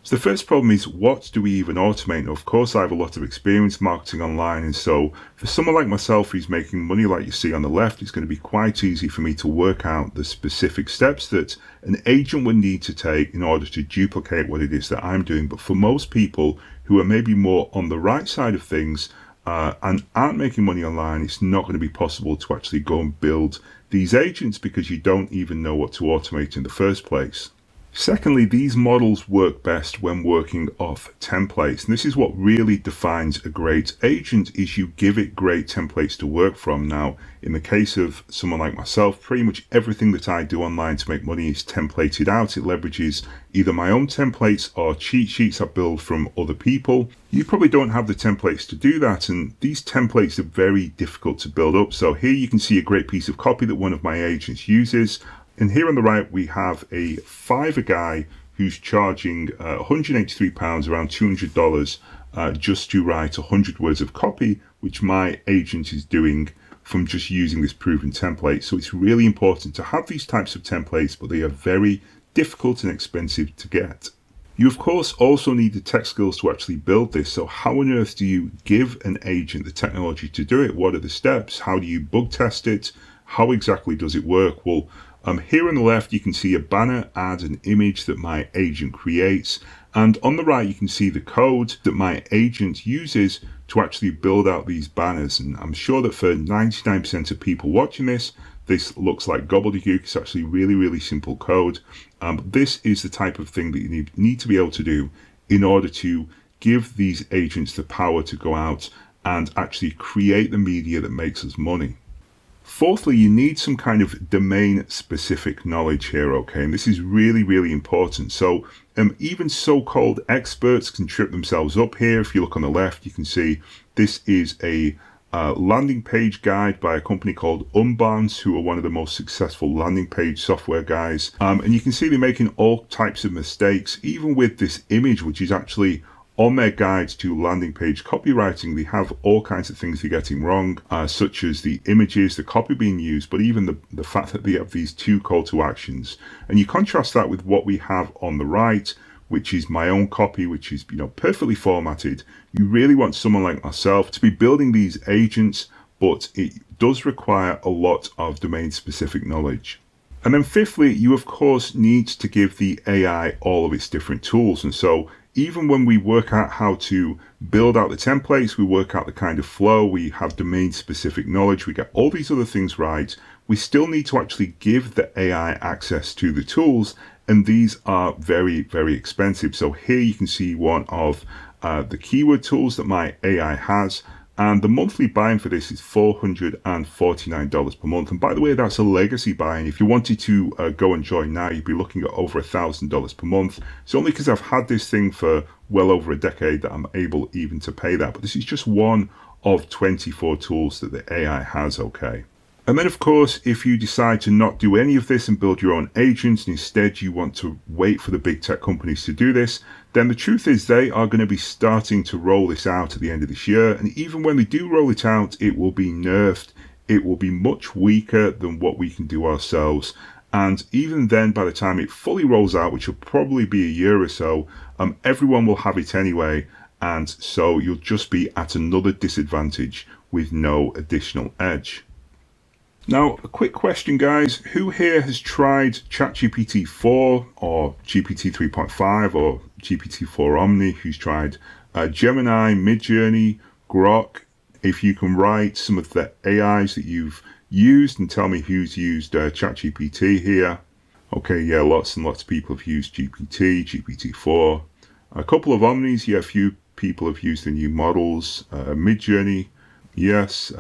So the first problem is, what do we even automate? Now, of course, I have a lot of experience marketing online, and so for someone like myself who's making money like you see on the left, it's going to be quite easy for me to work out the specific steps that an agent would need to take in order to duplicate what it is that I'm doing. But for most people who are maybe more on the right side of things and aren't making money online, it's not going to be possible to actually go and build these agents because you don't even know what to automate in the first place. Secondly, these models work best when working off templates. And this is what really defines a great agent, is you give it great templates to work from. Now, in the case of someone like myself, pretty much everything that I do online to make money is templated out. It leverages either my own templates or cheat sheets I build from other people. You probably don't have the templates to do that, and these templates are very difficult to build up. So here you can see a great piece of copy that one of my agents uses. And here on the right, we have a Fiverr guy who's charging £183, around $200, just to write 100 words of copy, which my agent is doing from just using this proven template. So it's really important to have these types of templates, but they are very difficult and expensive to get. You, of course, also need the tech skills to actually build this. So how on earth do you give an agent the technology to do it? What are the steps? How do you bug test it? How exactly does it work? Well, here on the left, you can see a banner, ad, an image that my agent creates. And on the right, you can see the code that my agent uses to actually build out these banners. And I'm sure that for 99% of people watching this, this looks like gobbledygook. It's actually really, really simple code. This is the type of thing that you need to be able to do in order to give these agents the power to go out and actually create the media that makes us money. Fourthly, you need some kind of domain-specific knowledge here, okay? And this is really, really important. So even so-called experts can trip themselves up here. If you look on the left, you can see this is a landing page guide by a company called Unbounce, who are one of the most successful landing page software guys. And you can see they're making all types of mistakes, even with this image, which is actually on their guides to landing page copywriting. They have all kinds of things they're getting wrong, such as the images, the copy being used, but even the fact that they have these two call to actions. And you contrast that with what we have on the right, which is my own copy, which is perfectly formatted. You really want someone like myself to be building these agents, but it does require a lot of domain-specific knowledge. And then fifthly, you of course need to give the AI all of its different tools. And so even when we work out how to build out the templates, we work out the kind of flow, we have domain-specific knowledge, we get all these other things right, we still need to actually give the AI access to the tools, and these are very, very expensive. So here you can see one of the keyword tools that my AI has, And the monthly buy-in for this is $449 per month. And by the way, that's a legacy buy-in. If you wanted to go and join now, you'd be looking at over $1,000 per month. It's only because I've had this thing for well over a decade that I'm able even to pay that. But this is just one of 24 tools that the AI has, okay? And then, of course, if you decide to not do any of this and build your own agents, and instead you want to wait for the big tech companies to do this, then the truth is they are going to be starting to roll this out at the end of this year. And even when they do roll it out, it will be nerfed. It will be much weaker than what we can do ourselves. And even then, by the time it fully rolls out, which will probably be a year or so, everyone will have it anyway. And so you'll just be at another disadvantage with no additional edge. Now, a quick question, guys. Who here has tried ChatGPT 4 or GPT 3.5 or GPT 4 Omni? Who's tried Gemini, Midjourney, Grok? If you can write some of the AIs that you've used and tell me who's used ChatGPT here. Okay, yeah, lots and lots of people have used GPT 4. A couple of Omnis, yeah, a few people have used the new models. Midjourney, yes.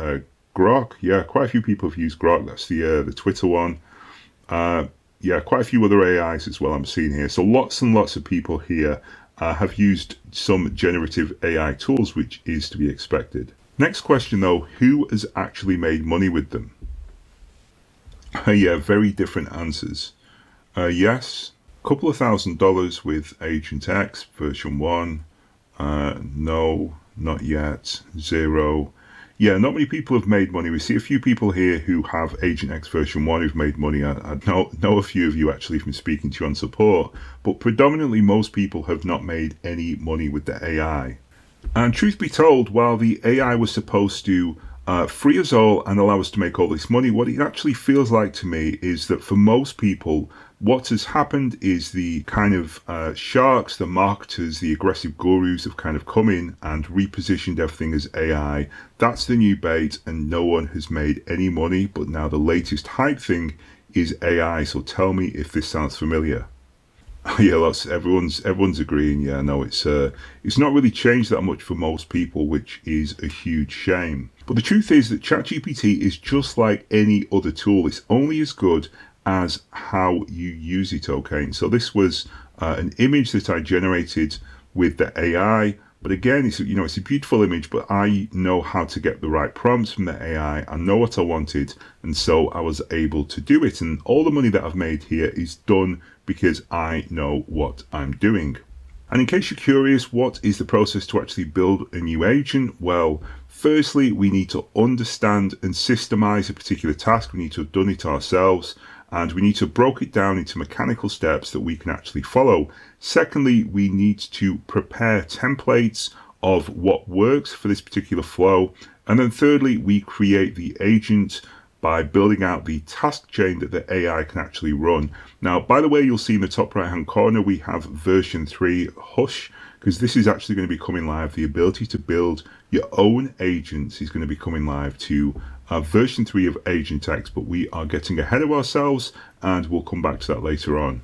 Grok, yeah, quite a few people have used Grok. That's the Twitter one. Yeah, quite a few other AIs as well I'm seeing here. So lots and lots of people here have used some generative AI tools, which is to be expected. Next question though, who has actually made money with them? Yeah, very different answers. Yes, a couple of $1,000 with agentx version 1. No, not yet. 0. Yeah, not many people have made money. We see a few people here who have agentx version 1 who've made money. I know a few of you actually from speaking to you on support, but predominantly most people have not made any money with the AI. And truth be told, while the AI was supposed to free us all and allow us to make all this money, what it actually feels like to me is that for most people, what has happened is the kind of sharks, the marketers, the aggressive gurus have kind of come in and repositioned everything as AI. That's the new bait and no one has made any money, but now the latest hype thing is AI. So tell me if this sounds familiar. Yeah, everyone's agreeing. Yeah, no, it's not really changed that much for most people, which is a huge shame. But the truth is that ChatGPT is just like any other tool. It's only as good as how you use it, okay? And so this was an image that I generated with the AI. But again, it's a beautiful image, but I know how to get the right prompts from the AI. I know what I wanted, and so I was able to do it. And all the money that I've made here is done because I know what I'm doing. And in case you're curious, what is the process to actually build a new agent? Well, firstly, we need to understand and systemize a particular task. We need to have done it ourselves. And we need to have broke it down into mechanical steps that we can actually follow. Secondly, we need to prepare templates of what works for this particular flow. And then thirdly, we create the agent by building out the task chain that the AI can actually run. Now, by the way, you'll see in the top right-hand corner, we have version 3 Hush, because this is actually going to be coming live. The ability to build your own agents is going to be coming live to version 3 of agentx, but we are getting ahead of ourselves and we'll come back to that later on.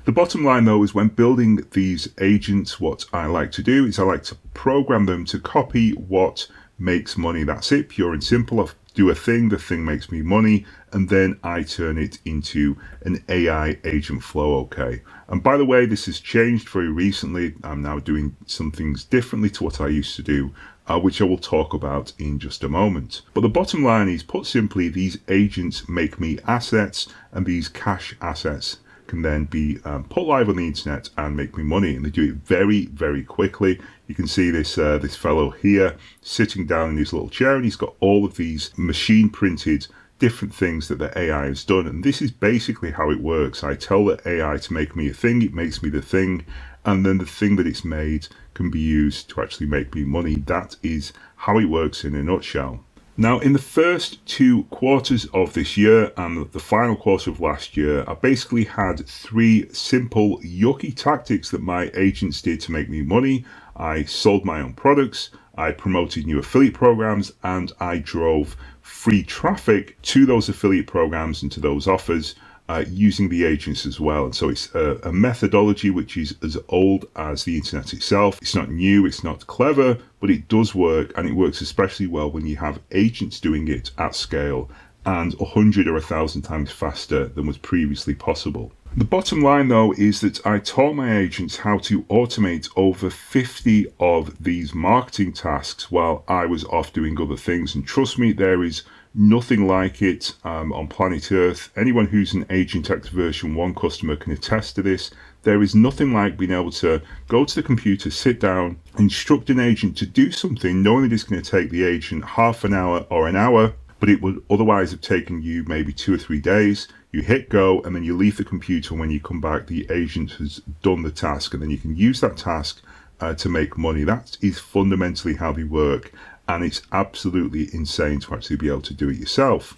The bottom line though is when building these agents, what I like to do is I like to program them to copy what makes money. That's it, pure and simple. I do a thing, the thing makes me money, and then I turn it into an AI agent flow, okay? And by the way, this has changed very recently. I'm now doing some things differently to what I used to do, which I will talk about in just a moment. But the bottom line is, put simply, these agents make me assets, and these cash assets can then be put live on the internet and make me money, and they do it very, very quickly. You can see this this fellow here sitting down in his little chair, and he's got all of these machine printed different things that the AI has done, and this is basically how it works. I tell the AI to make me a thing, it makes me the thing, and then the thing that it's made can be used to actually make me money. That is how it works in a nutshell. Now, in the first 2 quarters of this year and the final quarter of last year, I basically had 3 simple, yucky tactics that my agents did to make me money. I sold my own products, I promoted new affiliate programs, and I drove free traffic to those affiliate programs and to those offers. using the agents as well. And so it's a methodology which is as old as the internet itself. It's not new, it's not clever, but it does work, and it works especially well when you have agents doing it at scale and 100 or 1,000 times faster than was previously possible. The bottom line, though, is that I taught my agents how to automate over 50 of these marketing tasks while I was off doing other things. And trust me, there is nothing like it on planet Earth. Anyone who's an agentx version 1 customer can attest to this. There is nothing like being able to go to the computer, sit down, instruct an agent to do something, knowing that it's going to take the agent half an hour or an hour, but it would otherwise have taken you maybe 2 or 3 days. You hit go, and then you leave the computer, and when you come back, the agent has done the task, and then you can use that task to make money. That is fundamentally how they work, and it's absolutely insane to actually be able to do it yourself.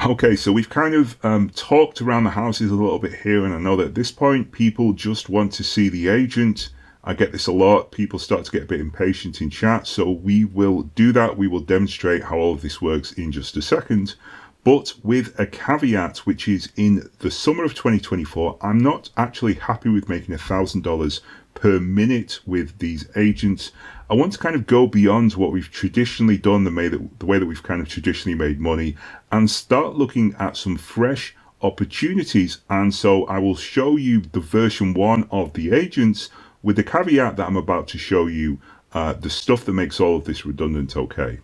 Okay, so we've kind of talked around the houses a little bit here, and I know that at this point, people just want to see the agent. I get this a lot. People start to get a bit impatient in chat, so we will do that. We will demonstrate how all of this works in just a second. But with a caveat, which is in the summer of 2024, I'm not actually happy with making $1,000 per minute with these agents. I want to kind of go beyond what we've traditionally done, the way that we've kind of traditionally made money, and start looking at some fresh opportunities. And so I will show you the version 1 of the agents with the caveat that I'm about to show you the stuff that makes all of this redundant, okay?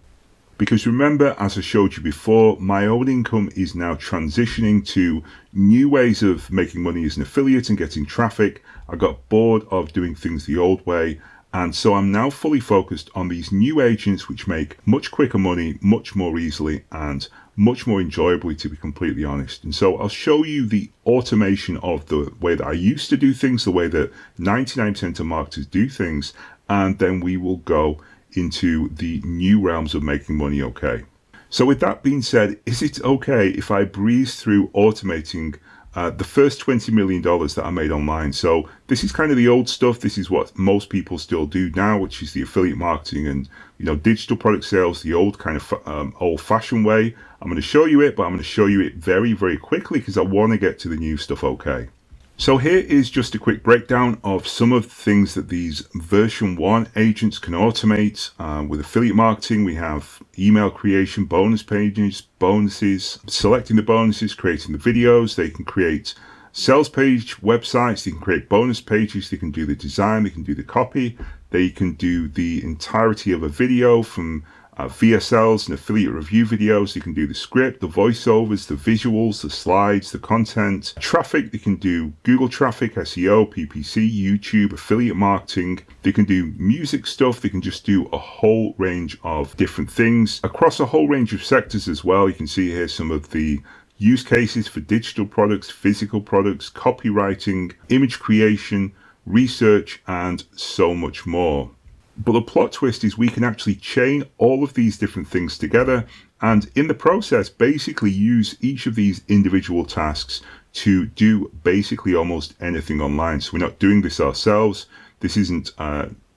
Because remember, as I showed you before, my own income is now transitioning to new ways of making money as an affiliate and getting traffic. I got bored of doing things the old way. And so I'm now fully focused on these new agents which make much quicker money, much more easily, and much more enjoyably, to be completely honest. And so I'll show you the automation of the way that I used to do things, the way that 99% of marketers do things, and then we will go into the new realms of making money, okay? So with that being said, is it okay if I breeze through automating the first $20 million that I made online? So this is kind of the old stuff. This is what most people still do now, which is the affiliate marketing and, you know, digital product sales, the old kind of old-fashioned way. I'm going to show you it, but I'm going to show you it very, very quickly because I want to get to the new stuff, okay? So here is just a quick breakdown of some of the things that these version 1 agents can automate. With affiliate marketing, we have email creation, bonus pages, bonuses, selecting the bonuses, creating the videos. They can create sales page websites, they can create bonus pages, they can do the design, they can do the copy, they can do the entirety of a video from VSLs and affiliate review videos. They can do the script, the voiceovers, the visuals, the slides, the content, traffic. They can do Google traffic, SEO, PPC, YouTube, affiliate marketing. They can do music stuff. They can just do a whole range of different things across a whole range of sectors as well. You can see here some of the use cases for digital products, physical products, copywriting, image creation, research, and so much more. But the plot twist is we can actually chain all of these different things together, and in the process basically use each of these individual tasks to do basically almost anything online. So we're not doing this ourselves. This isn't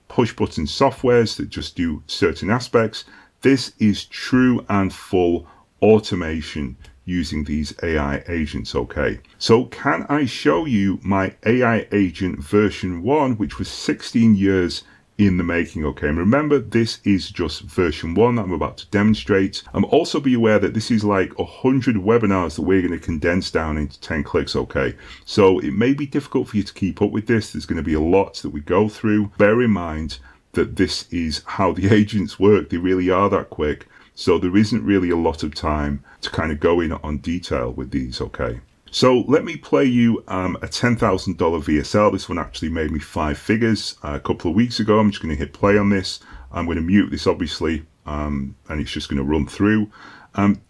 push button softwares that just do certain aspects. This is true and full automation using these AI agents, okay? So can I show you my AI agent version 1, which was 16 years in the making, okay? And remember, this is just version 1 that I'm about to demonstrate. Also be aware that this is like 100 webinars that we're going to condense down into 10 clicks, okay? So it may be difficult for you to keep up with this. There's going to be a lot that we go through. Bear in mind that this is how the agents work. They really are that quick. So there isn't really a lot of time to kind of go in on detail with these, okay? So let me play you a $10,000 VSL. This one actually made me 5 figures a couple of weeks ago. I'm just going to hit play on this. I'm going to mute this, obviously, and it's just going to run through.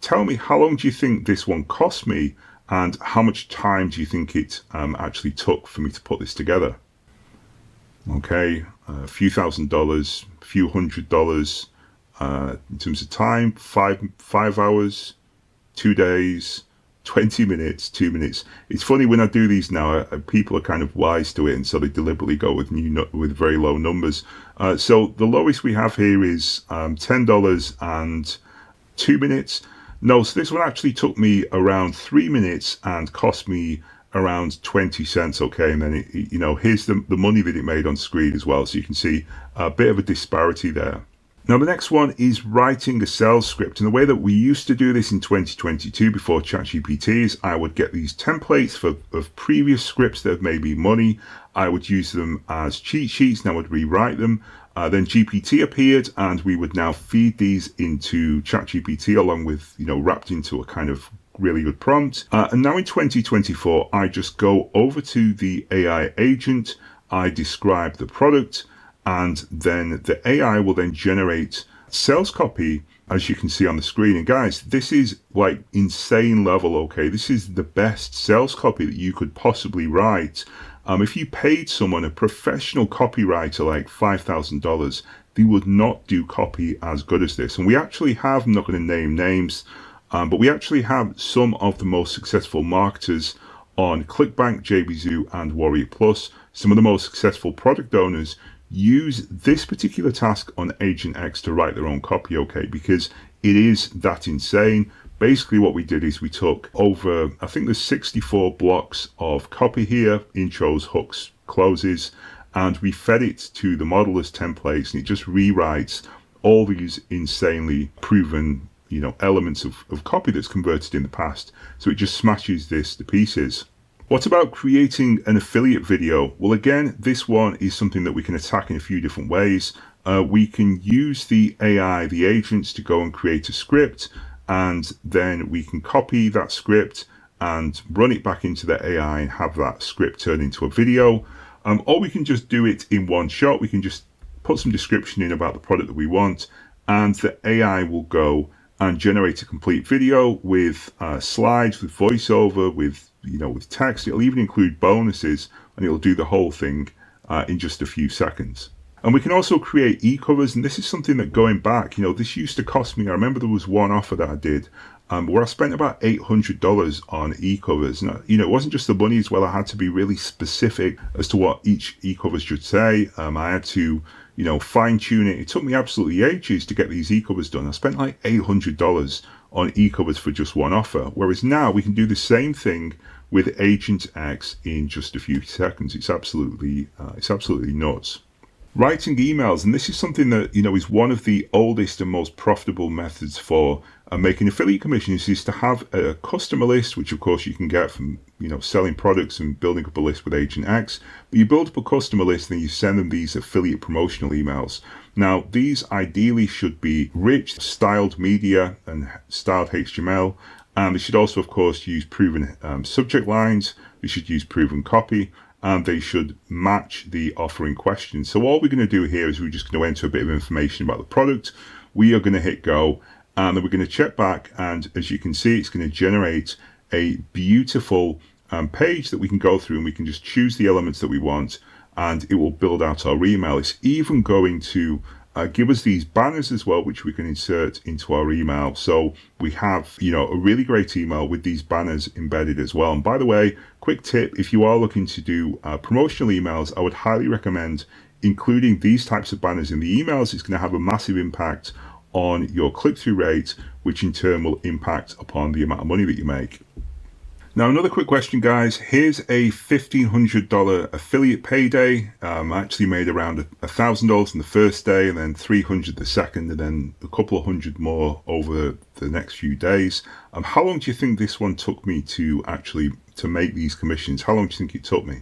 Tell me, how long do you think this one cost me, and how much time do you think it actually took for me to put this together? Okay, a few $1,000s, a few $100. In terms of time, 5 hours, 2 days, 20 minutes, 2 minutes. It's funny when I do these now, people are kind of wise to it, and so they deliberately go with very low numbers. So the lowest we have here is $10 and 2 minutes. No, so this one actually took me around 3 minutes and cost me around 20 cents. Okay, and then here's the money that it made on screen as well, so you can see a bit of a disparity there. Now, the next one is writing a sales script. And the way that we used to do this in 2022 before ChatGPT is I would get these templates of previous scripts that have made me money. I would use them as cheat sheets and I would rewrite them. Then GPT appeared and we would now feed these into ChatGPT along with, wrapped into a kind of really good prompt. And now in 2024, I just go over to the AI agent. I describe the product, and then the AI will then generate sales copy, as you can see on the screen. And guys, this is like insane level, okay? This is the best sales copy that you could possibly write. If you paid someone, a professional copywriter, like $5,000, they would not do copy as good as this. And we actually have, I'm not going to name names, but we actually have some of the most successful marketers on ClickBank, JBZoo, and Warrior Plus. Some of the most successful product owners use this particular task on agentx to write their own copy, okay? Because it is that insane. Basically what we did is we took over, I think there's 64 blocks of copy here, intros, hooks, closes, and we fed it to the model as templates, and it just rewrites all these insanely proven elements of copy that's converted in the past. So it just smashes this to pieces. What about creating an affiliate video? Well, again, this one is something that we can attack in a few different ways. We can use the AI, the agents, to go and create a script, and then we can copy that script and run it back into the AI and have that script turn into a video. Or we can just do it in one shot. We can just put some description in about the product that we want, and the AI will go and generate a complete video with slides, with voiceover, with text. It'll even include bonuses, and it'll do the whole thing in just a few seconds. And we can also create e-covers, and this is something that going back, this used to cost me. I remember there was one offer that I did where I spent about $800 on e-covers. And, it wasn't just the money as well. I had to be really specific as to what each e-cover should say. I had to fine tune it. It took me absolutely ages to get these e-covers done. I spent like $800 on e-covers for just one offer. Whereas now we can do the same thing with agentx in just a few seconds. It's absolutely nuts. Writing emails, and this is something that is one of the oldest and most profitable methods for making affiliate commissions, is to have a customer list, which of course you can get from selling products and building up a list with agentx. But you build up a customer list and then you send them these affiliate promotional emails. Now these ideally should be rich, styled media and styled HTML, and they should also of course use proven subject lines. They should use proven copy, and they should match the offer in question. So all we're going to do here is we're just going to enter a bit of information about the product. We are going to hit go, and then we're going to check back, and as you can see, it's going to generate a beautiful page that we can go through, and we can just choose the elements that we want, and it will build out our email. It's even going to give us these banners as well, which we can insert into our email. So we have, a really great email with these banners embedded as well. And by the way, quick tip, if you are looking to do promotional emails, I would highly recommend including these types of banners in the emails. It's going to have a massive impact on your click-through rate, which in turn will impact upon the amount of money that you make. Now, another quick question, guys. Here's a $1,500 affiliate payday. I actually made around $1,000 on the first day, and then $300 the second, and then a couple of hundred more over the next few days. How long do you think this one took me to make these commissions? How long do you think it took me?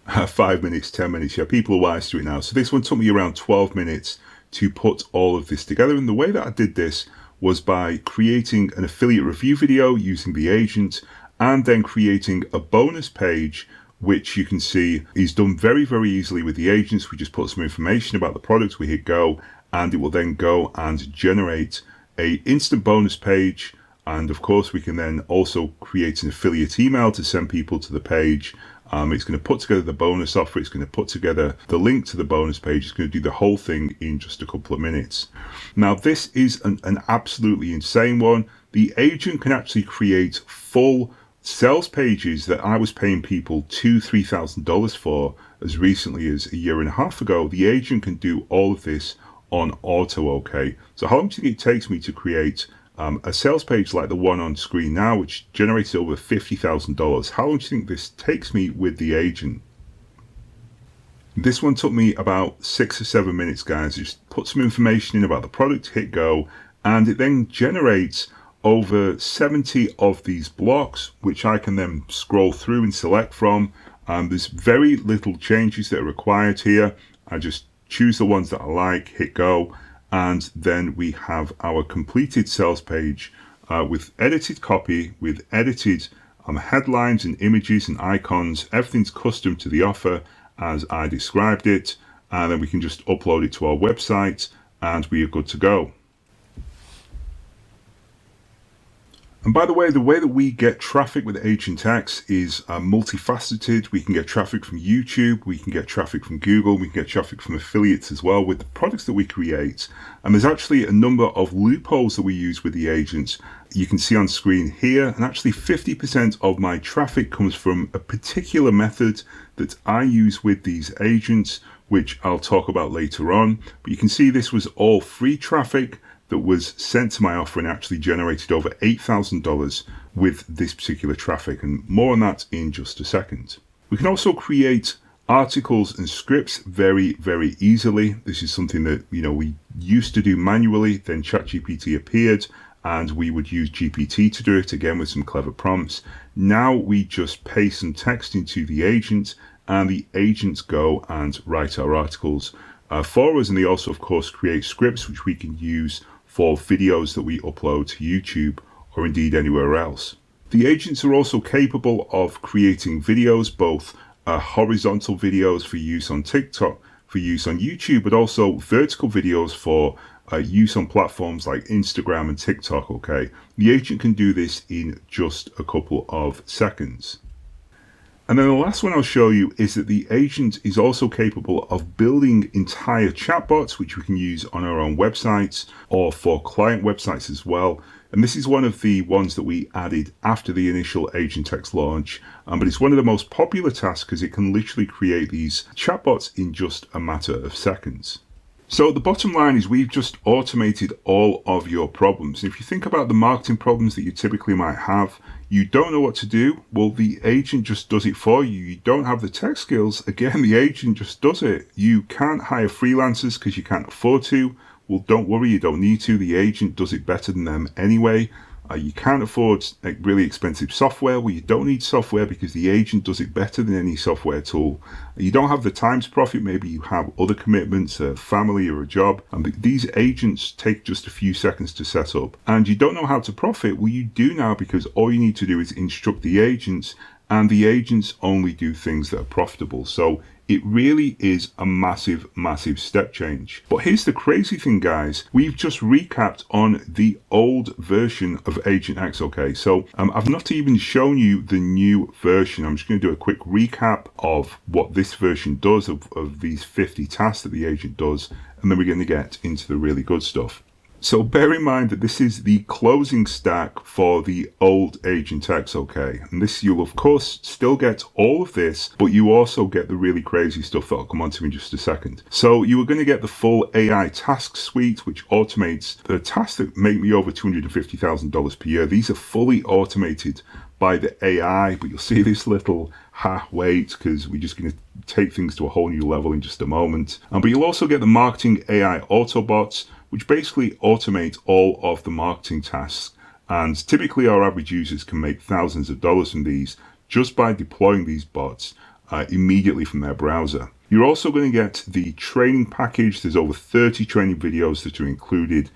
5 minutes, 10 minutes. Yeah, people are wise to it now. So this one took me around 12 minutes to put all of this together. And the way that I did this was by creating an affiliate review video using the agent, and then creating a bonus page, which you can see is done very, very easily with the agents. We just put some information about the product, we hit go, and it will then go and generate a instant bonus page. And of course, we can then also create an affiliate email to send people to the page. It's going to put together the bonus offer. It's going to put together the link to the bonus page. It's going to do the whole thing in just a couple of minutes. Now, this is an absolutely insane one. The agent can actually create full sales pages that I was paying people $2,000-$3,000 for as recently as a year and a half ago. The agent can do all of this on auto, okay? So how long do you think it takes me to create a sales page like the one on screen now, which generated over $50,000. How long do you think this takes me with the agent? This one took me about 6 or 7 minutes, guys. Just put some information in about the product, hit go, and it then generates over 70 of these blocks, which I can then scroll through and select from. There's very little changes that are required here. I just choose the ones that I like, hit go, and then we have our completed sales page with edited copy, with edited headlines and images and icons. Everything's custom to the offer as I described it, and then we can just upload it to our website and we are good to go. And by the way that we get traffic with agentx is multifaceted. We can get traffic from YouTube, we can get traffic from Google, we can get traffic from affiliates as well with the products that we create. And there's actually a number of loopholes that we use with the agents. You can see on screen here, and actually 50% of my traffic comes from a particular method that I use with these agents, which I'll talk about later on. But you can see this was all free traffic that was sent to my offer and actually generated over $8,000 with this particular traffic, and more on that in just a second. We can also create articles and scripts very, very easily. This is something that we used to do manually, then ChatGPT appeared and we would use GPT to do it, again with some clever prompts. Now we just paste some text into the agent and the agents go and write our articles for us, and they also of course create scripts which we can use for videos that we upload to YouTube or indeed anywhere else. The agents are also capable of creating videos, both horizontal videos for use on TikTok, for use on YouTube, but also vertical videos for use on platforms like Instagram and TikTok, okay? The agent can do this in just a couple of seconds. And then the last one I'll show you is that the agent is also capable of building entire chatbots, which we can use on our own websites or for client websites as well. And this is one of the ones that we added after the initial agentx launch. But it's one of the most popular tasks because it can literally create these chatbots in just a matter of seconds. So the bottom line is we've just automated all of your problems. If you think about the marketing problems that you typically might have, you don't know what to do, well, the agent just does it for you. You don't have the tech skills, again, the agent just does it. You can't hire freelancers because you can't afford to. Well, don't worry, you don't need to. The agent does it better than them anyway. You can't afford really expensive software. Well, you don't need software because the agent does it better than any software tool. You don't have the time to profit. Maybe you have other commitments, a family or a job. And these agents take just a few seconds to set up. And you don't know how to profit. Well, you do now, because all you need to do is instruct the agents, and the agents only do things that are profitable. So it really is a massive, massive step change. But here's the crazy thing, guys. We've just recapped on the old version of agentx, okay? So I've not even shown you the new version. I'm just going to do a quick recap of what this version does, of these 50 tasks that the agent does, and then we're going to get into the really good stuff. So bear in mind that this is the closing stack for the old agentx, okay? And this, you'll of course still get all of this, but you also get the really crazy stuff that I'll come on to in just a second. So you are going to get the full AI task suite, which automates the tasks that make me over $250,000 per year. These are fully automated by the AI, but you'll see this little wait, because we're just going to take things to a whole new level in just a moment. But you'll also get the marketing AI Autobots, which basically automate all of the marketing tasks. And typically our average users can make thousands of dollars from these just by deploying these bots immediately from their browser. You're also going to get the training package. There's over 30 training videos that are included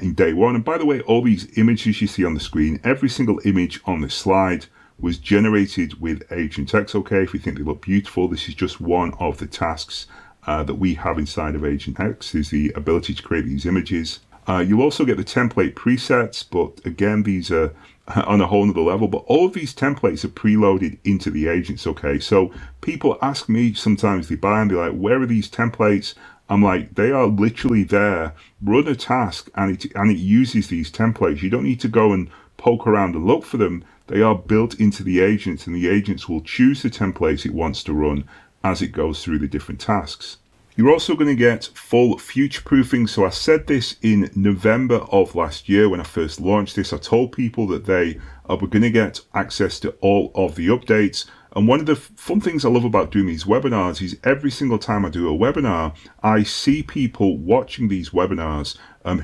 in day one. And by the way, all these images you see on the screen, every single image on this slide was generated with agentx, okay? If you think they look beautiful, this is just one of the tasks that we have inside of agentx, is the ability to create these images. You'll also get the template presets, but again, these are on a whole nother level. But all of these templates are preloaded into the agents, okay? So people ask me sometimes, they buy and they're like, where are these templates? I'm like, they are literally there. Run a task and it uses these templates. You don't need to go and poke around and look for them. They are built into the agents, and the agents will choose the templates it wants to run as it goes through the different tasks. You're also going to get full future proofing. So I said this in November of last year when I first launched this. I told people that they were going to get access to all of the updates. And one of the fun things I love about doing these webinars is every single time I do a webinar, I see people watching these webinars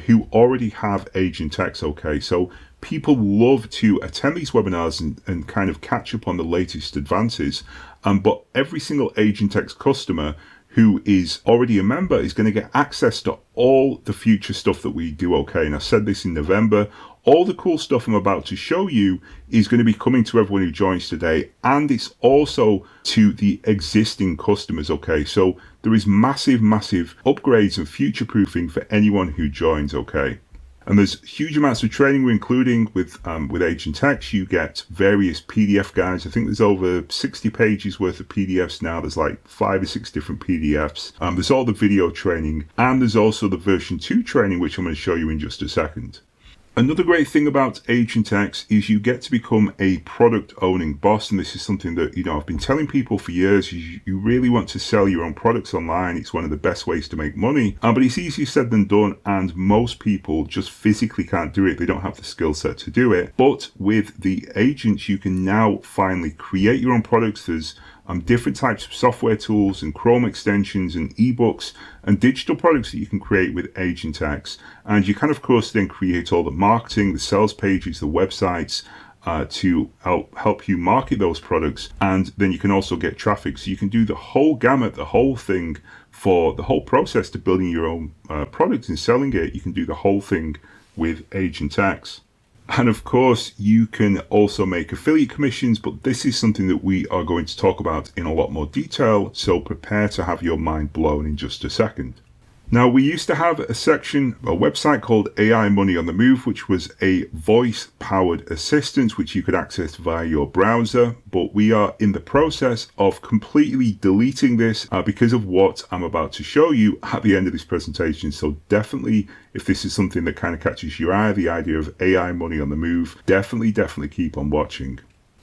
who already have agentx. Okay, so people love to attend these webinars and kind of catch up on the latest advances. But every single agentx customer who is already a member is going to get access to all the future stuff that we do. Okay, and I said this in November. All the cool stuff I'm about to show you is going to be coming to everyone who joins today, and it's also to the existing customers. Okay, so there is massive upgrades and future proofing for anyone who joins. Okay. And there's huge amounts of training we're including with agentx. You get various PDF guides. I think there's over 60 pages worth of PDFs now. There's like 5 or 6 different PDFs. There's all the video training, and there's also the version 2 training, which I'm going to show you in just a second. Another great thing about agentx is you get to become a product owning boss, and this is something that I've been telling people for years. You really want to sell your own products online. It's one of the best ways to make money, but it's easier said than done, and most people just physically can't do it. They don't have the skill set to do it. But with the agents, you can now finally create your own products. There's different types of software tools and Chrome extensions and ebooks and digital products that you can create with agentx. And you can, of course, then create all the marketing, the sales pages, the websites to help you market those products. And then you can also get traffic. So you can do the whole gamut, the whole thing for the whole process to building your own product and selling it. You can do the whole thing with agentx. And of course, you can also make affiliate commissions, but this is something that we are going to talk about in a lot more detail, so prepare to have your mind blown in just a second. Now, we used to have a website called AI Money on the Move, which was a voice-powered assistant which you could access via your browser, but we are in the process of completely deleting this because of what I'm about to show you at the end of this presentation. So definitely, if this is something that kind of catches your eye, the idea of AI Money on the Move, definitely keep on watching.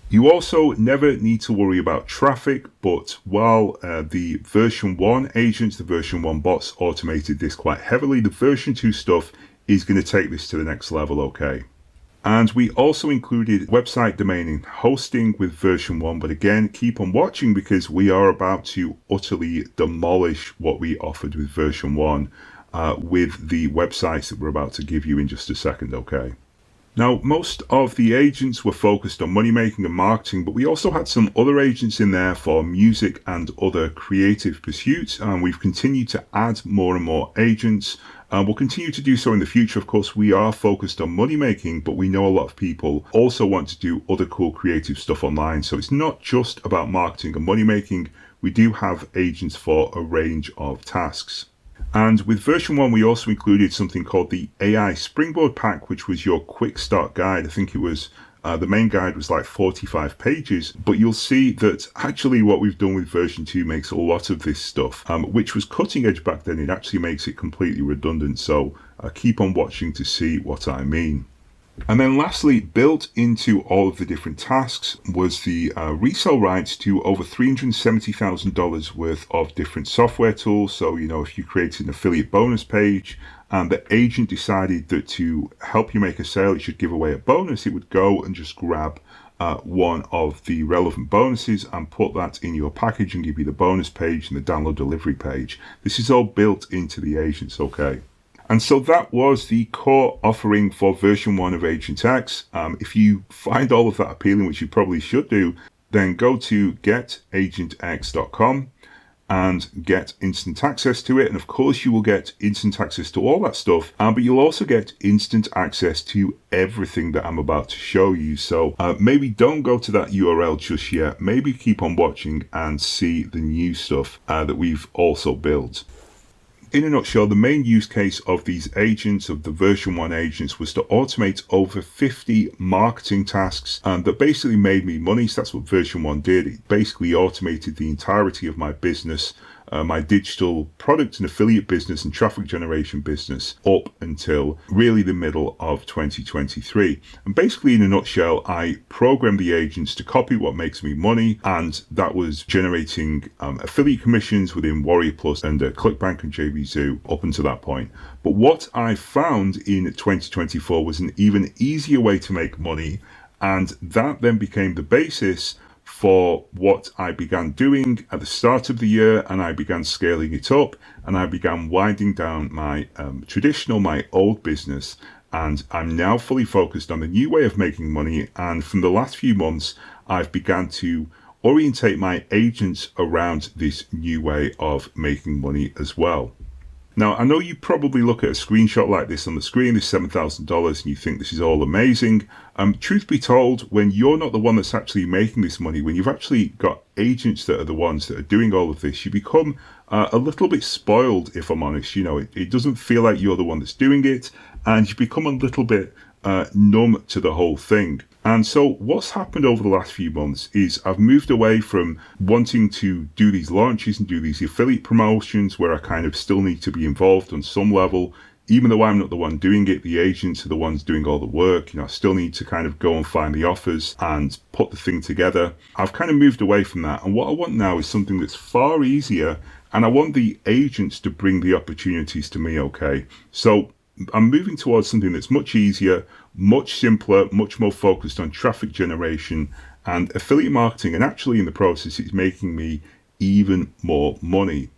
You also never need to worry about traffic, but while the version 1 agents, the version 1 bots automated this quite heavily, the version 2 stuff is going to take this to the next level, okay? And we also included website domain and hosting with version 1, but again, keep on watching because we are about to utterly demolish what we offered with version 1 with the websites that we're about to give you in just a second, okay? Now, most of the agents were focused on money making and marketing, but we also had some other agents in there for music and other creative pursuits. And we've continued to add more and more agents. We'll continue to do so in the future. Of course, we are focused on money making, but we know a lot of people also want to do other cool creative stuff online. So it's not just about marketing and money making. We do have agents for a range of tasks. And with version 1, we also included something called the AI Springboard Pack, which was your quick start guide. I think it was, the main guide was like 45 pages, but you'll see that actually what we've done with version 2 makes a lot of this stuff, which was cutting edge back then. It actually makes it completely redundant. So keep on watching to see what I mean. And then lastly, built into all of the different tasks was the resale rights to over $370,000 worth of different software tools. So, if you create an affiliate bonus page and the agent decided that to help you make a sale, it should give away a bonus, it would go and just grab one of the relevant bonuses and put that in your package and give you the bonus page and the download delivery page. This is all built into the agents, okay? And so that was the core offering for version 1 of agentx. If you find all of that appealing, which you probably should do, then go to getagentx.com and get instant access to it. And of course, you will get instant access to all that stuff, but you'll also get instant access to everything that I'm about to show you. So maybe don't go to that URL just yet. Maybe keep on watching and see the new stuff that we've also built. In a nutshell, the main use case of these agents, of the version 1 agents, was to automate over 50 marketing tasks that basically made me money. So that's what version 1 did. It basically automated the entirety of my business my digital product and affiliate business and traffic generation business up until really the middle of 2023. And basically, in a nutshell, I programmed the agents to copy what makes me money, and that was generating affiliate commissions within Warrior Plus and ClickBank and JVZoo up until that point. But what I found in 2024 was an even easier way to make money, and that then became the basis for what I began doing at the start of the year, and I began scaling it up, and I began winding down my my old business, and I'm now fully focused on the new way of making money. And from the last few months, I've begun to orientate my agents around this new way of making money as well. Now, I know you probably look at a screenshot like this on the screen, this $7,000, and you think this is all amazing. Truth be told, when you're not the one that's actually making this money, when you've actually got agents that are the ones that are doing all of this, you become a little bit spoiled, if I'm honest. You know, it doesn't feel like you're the one that's doing it, and you become a little bit numb to the whole thing. And so what's happened over the last few months is I've moved away from wanting to do these launches and do these affiliate promotions where I kind of still need to be involved on some level. Even though I'm not the one doing it, the agents are the ones doing all the work. You know, I still need to kind of go and find the offers and put the thing together. I've kind of moved away from that. And what I want now is something that's far easier. And I want the agents to bring the opportunities to me, okay? So I'm moving towards something that's much easier, much simpler, much more focused on traffic generation and affiliate marketing. And actually in the process, it's making me even more money.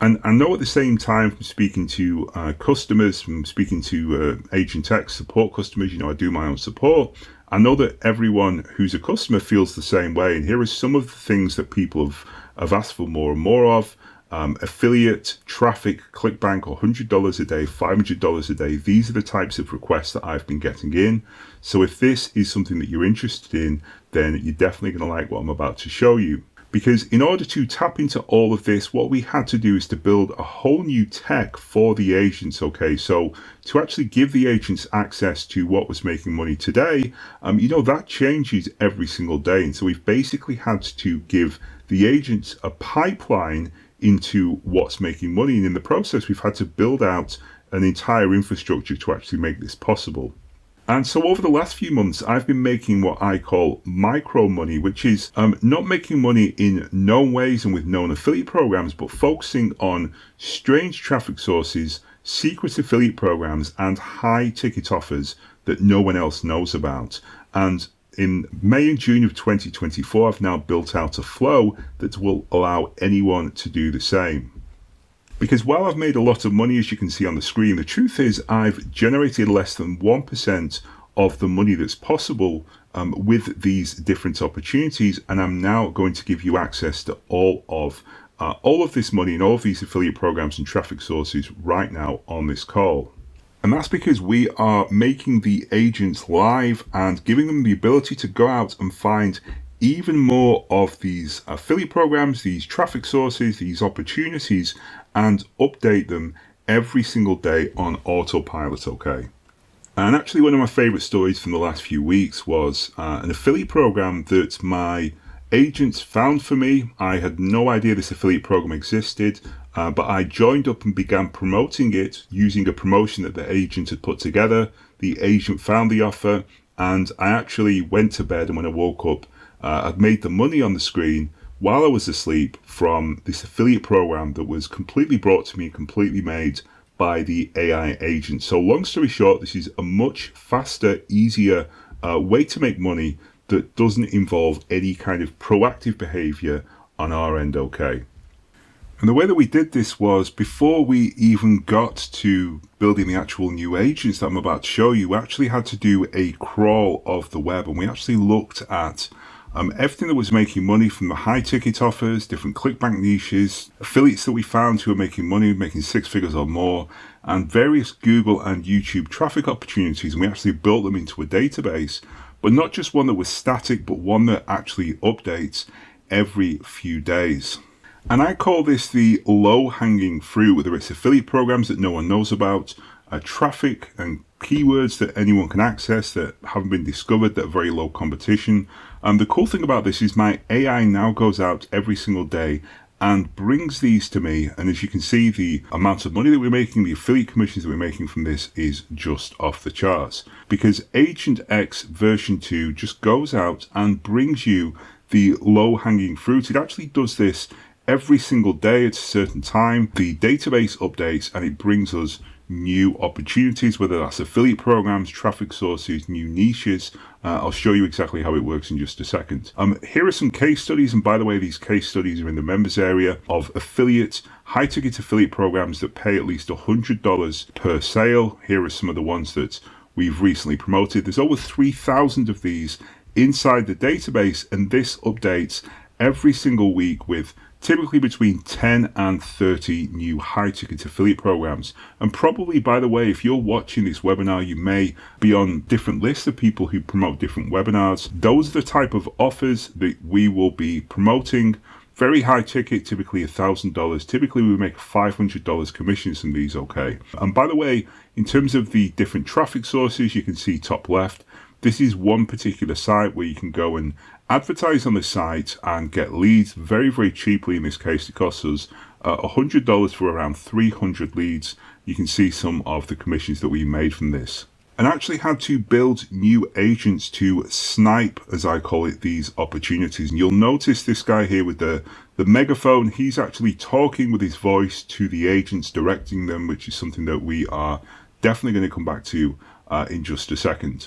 And I know at the same time from speaking to customers, from speaking to agentx support customers, you know, I do my own support. I know that everyone who's a customer feels the same way. And here are some of the things that people have asked for more and more of. Affiliate, traffic, ClickBank, $100 a day, $500 a day. These are the types of requests that I've been getting in. So if this is something that you're interested in, then you're definitely going to like what I'm about to show you. Because in order to tap into all of this, what we had to do is to build a whole new tech for the agents, okay? So to actually give the agents access to what was making money today, you know, that changes every single day. And so we've basically had to give the agents a pipeline into what's making money. And in the process, we've had to build out an entire infrastructure to actually make this possible. And so over the last few months, I've been making what I call micro money, which is not making money in known ways and with known affiliate programs, but focusing on strange traffic sources, secret affiliate programs, and high ticket offers that no one else knows about. And in May and June of 2024, I've now built out a flow that will allow anyone to do the same. Because while I've made a lot of money, as you can see on the screen, the truth is I've generated less than 1% of the money that's possible with these different opportunities. And I'm now going to give you access to all of this money and all of these affiliate programs and traffic sources right now on this call. And that's because we are making the agents live and giving them the ability to go out and find even more of these affiliate programs, these traffic sources, these opportunities, and update them every single day on autopilot, okay? And actually one of my favorite stories from the last few weeks was an affiliate program that my agents found for me. I had no idea this affiliate program existed, but I joined up and began promoting it using a promotion that the agent had put together. The agent found the offer, and I actually went to bed, and when I woke up, I'd made the money on the screen while I was asleep from this affiliate program that was completely brought to me, completely made by the AI agent. So long story short, this is a much faster, easier way to make money that doesn't involve any kind of proactive behavior on our end, okay? And the way that we did this was before we even got to building the actual new agents that I'm about to show you, we actually had to do a crawl of the web, and we actually looked at everything that was making money from the high ticket offers, different ClickBank niches, affiliates that we found who were making money, making 6 figures or more, and various Google and YouTube traffic opportunities. And we actually built them into a database, but not just one that was static, but one that actually updates every few days. And I call this the low-hanging fruit, whether it's affiliate programs that no one knows about, traffic and keywords that anyone can access that haven't been discovered, that are very low competition. The cool thing about this is my AI now goes out every single day and brings these to me. And as you can see, the amount of money that we're making, the affiliate commissions that we're making from this is just off the charts, because agentx version 2 just goes out and brings you the low-hanging fruit. It actually does this every single day at a certain time. The database updates and it brings us new opportunities, whether that's affiliate programs, traffic sources, new niches. I'll show you exactly how it works in just a second. Here are some case studies, and by the way, these case studies are in the members area of affiliate, high-ticket affiliate programs that pay at least $100 per sale. Here are some of the ones that we've recently promoted. There's over 3,000 of these inside the database, and this updates every single week with typically between 10 and 30 new high-ticket affiliate programs. And probably, by the way, if you're watching this webinar, you may be on different lists of people who promote different webinars. Those are the type of offers that we will be promoting. Very high ticket, typically $1,000. Typically, we make $500 commissions from these, okay? And by the way, in terms of the different traffic sources, you can see top left, this is one particular site where you can go and advertise on the site and get leads very, very cheaply. In this case, it costs us $100 for around 300 leads. You can see some of the commissions that we made from this. And actually had to build new agents to snipe, as I call it, these opportunities. And you'll notice this guy here with the megaphone, he's actually talking with his voice to the agents, directing them, which is something that we are definitely going to come back to in just a second.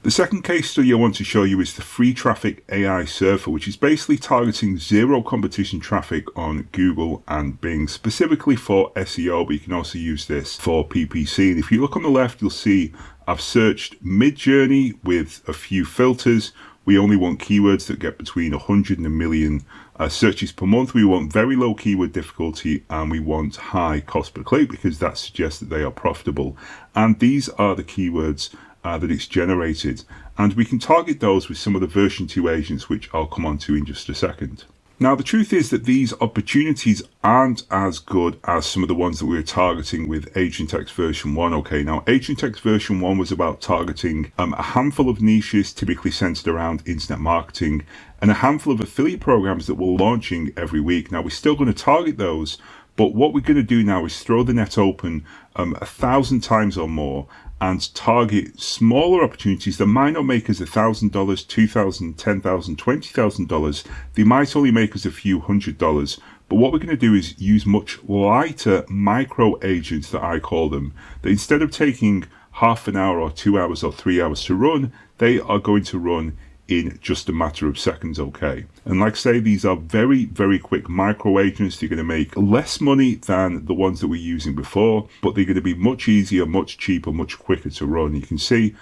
The second case study I want to show you is the free traffic AI surfer, which is basically targeting zero competition traffic on Google and Bing, specifically for SEO, but you can also use this for PPC. And if you look on the left, you'll see I've searched Mid-Journey with a few filters. We only want keywords that get between 100 and a million searches per month. We want very low keyword difficulty, and we want high cost per click because that suggests that they are profitable. And these are the keywords that it's generated, and we can target those with some of the version 2 agents, which I'll come on to in just a second. Now, the truth is that these opportunities aren't as good as some of the ones that we were targeting with agentx version 1. Okay, now agentx version 1 was about targeting a handful of niches typically centered around internet marketing and a handful of affiliate programs that we're launching every week. Now, we're still going to target those, but what we're going to do now is throw the net open 1,000 times or more and target smaller opportunities that might not make us $1,000, $2,000, $10,000, $20,000. They might only make us a few $100. But what we're going to do is use much lighter micro agents, that I call them, that instead of taking half an hour or 2 hours or 3 hours to run, they are going to run in just a matter of seconds, okay? And like I say, these are very, very quick micro agents. They're going to make less money than the ones that we're using before, but they're going to be much easier, much cheaper, much quicker to run. You can see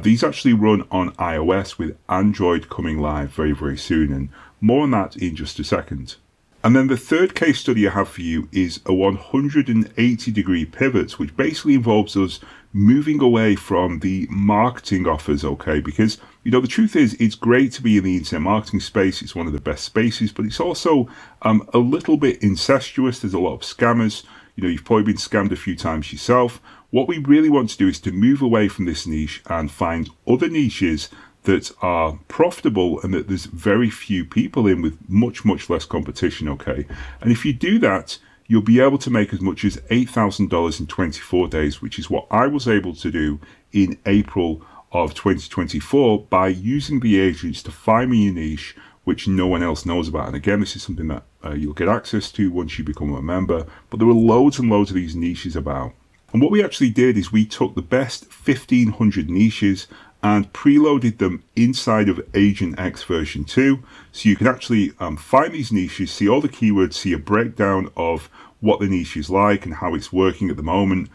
these actually run on iOS, with Android coming live very, very soon, and more on that in just a second. And then the third case study I have for you is a 180-degree pivot, which basically involves us moving away from the marketing offers, okay? Because, you know, the truth is, it's great to be in the internet marketing space. It's one of the best spaces, but it's also a little bit incestuous. There's a lot of scammers. You know, you've probably been scammed a few times yourself. What we really want to do is to move away from this niche and find other niches that are profitable and that there's very few people in, with much, much less competition, okay? And if you do that, you'll be able to make as much as $8,000 in 24 days, which is what I was able to do in April of 2024 by using the agents to find me a niche which no one else knows about. And again, this is something that you'll get access to once you become a member, but there are loads and loads of these niches about. And what we actually did is we took the best 1,500 niches and preloaded them inside of agentx version 2. So you can actually find these niches, see all the keywords, see a breakdown of what the niche is like and how it's working at the moment,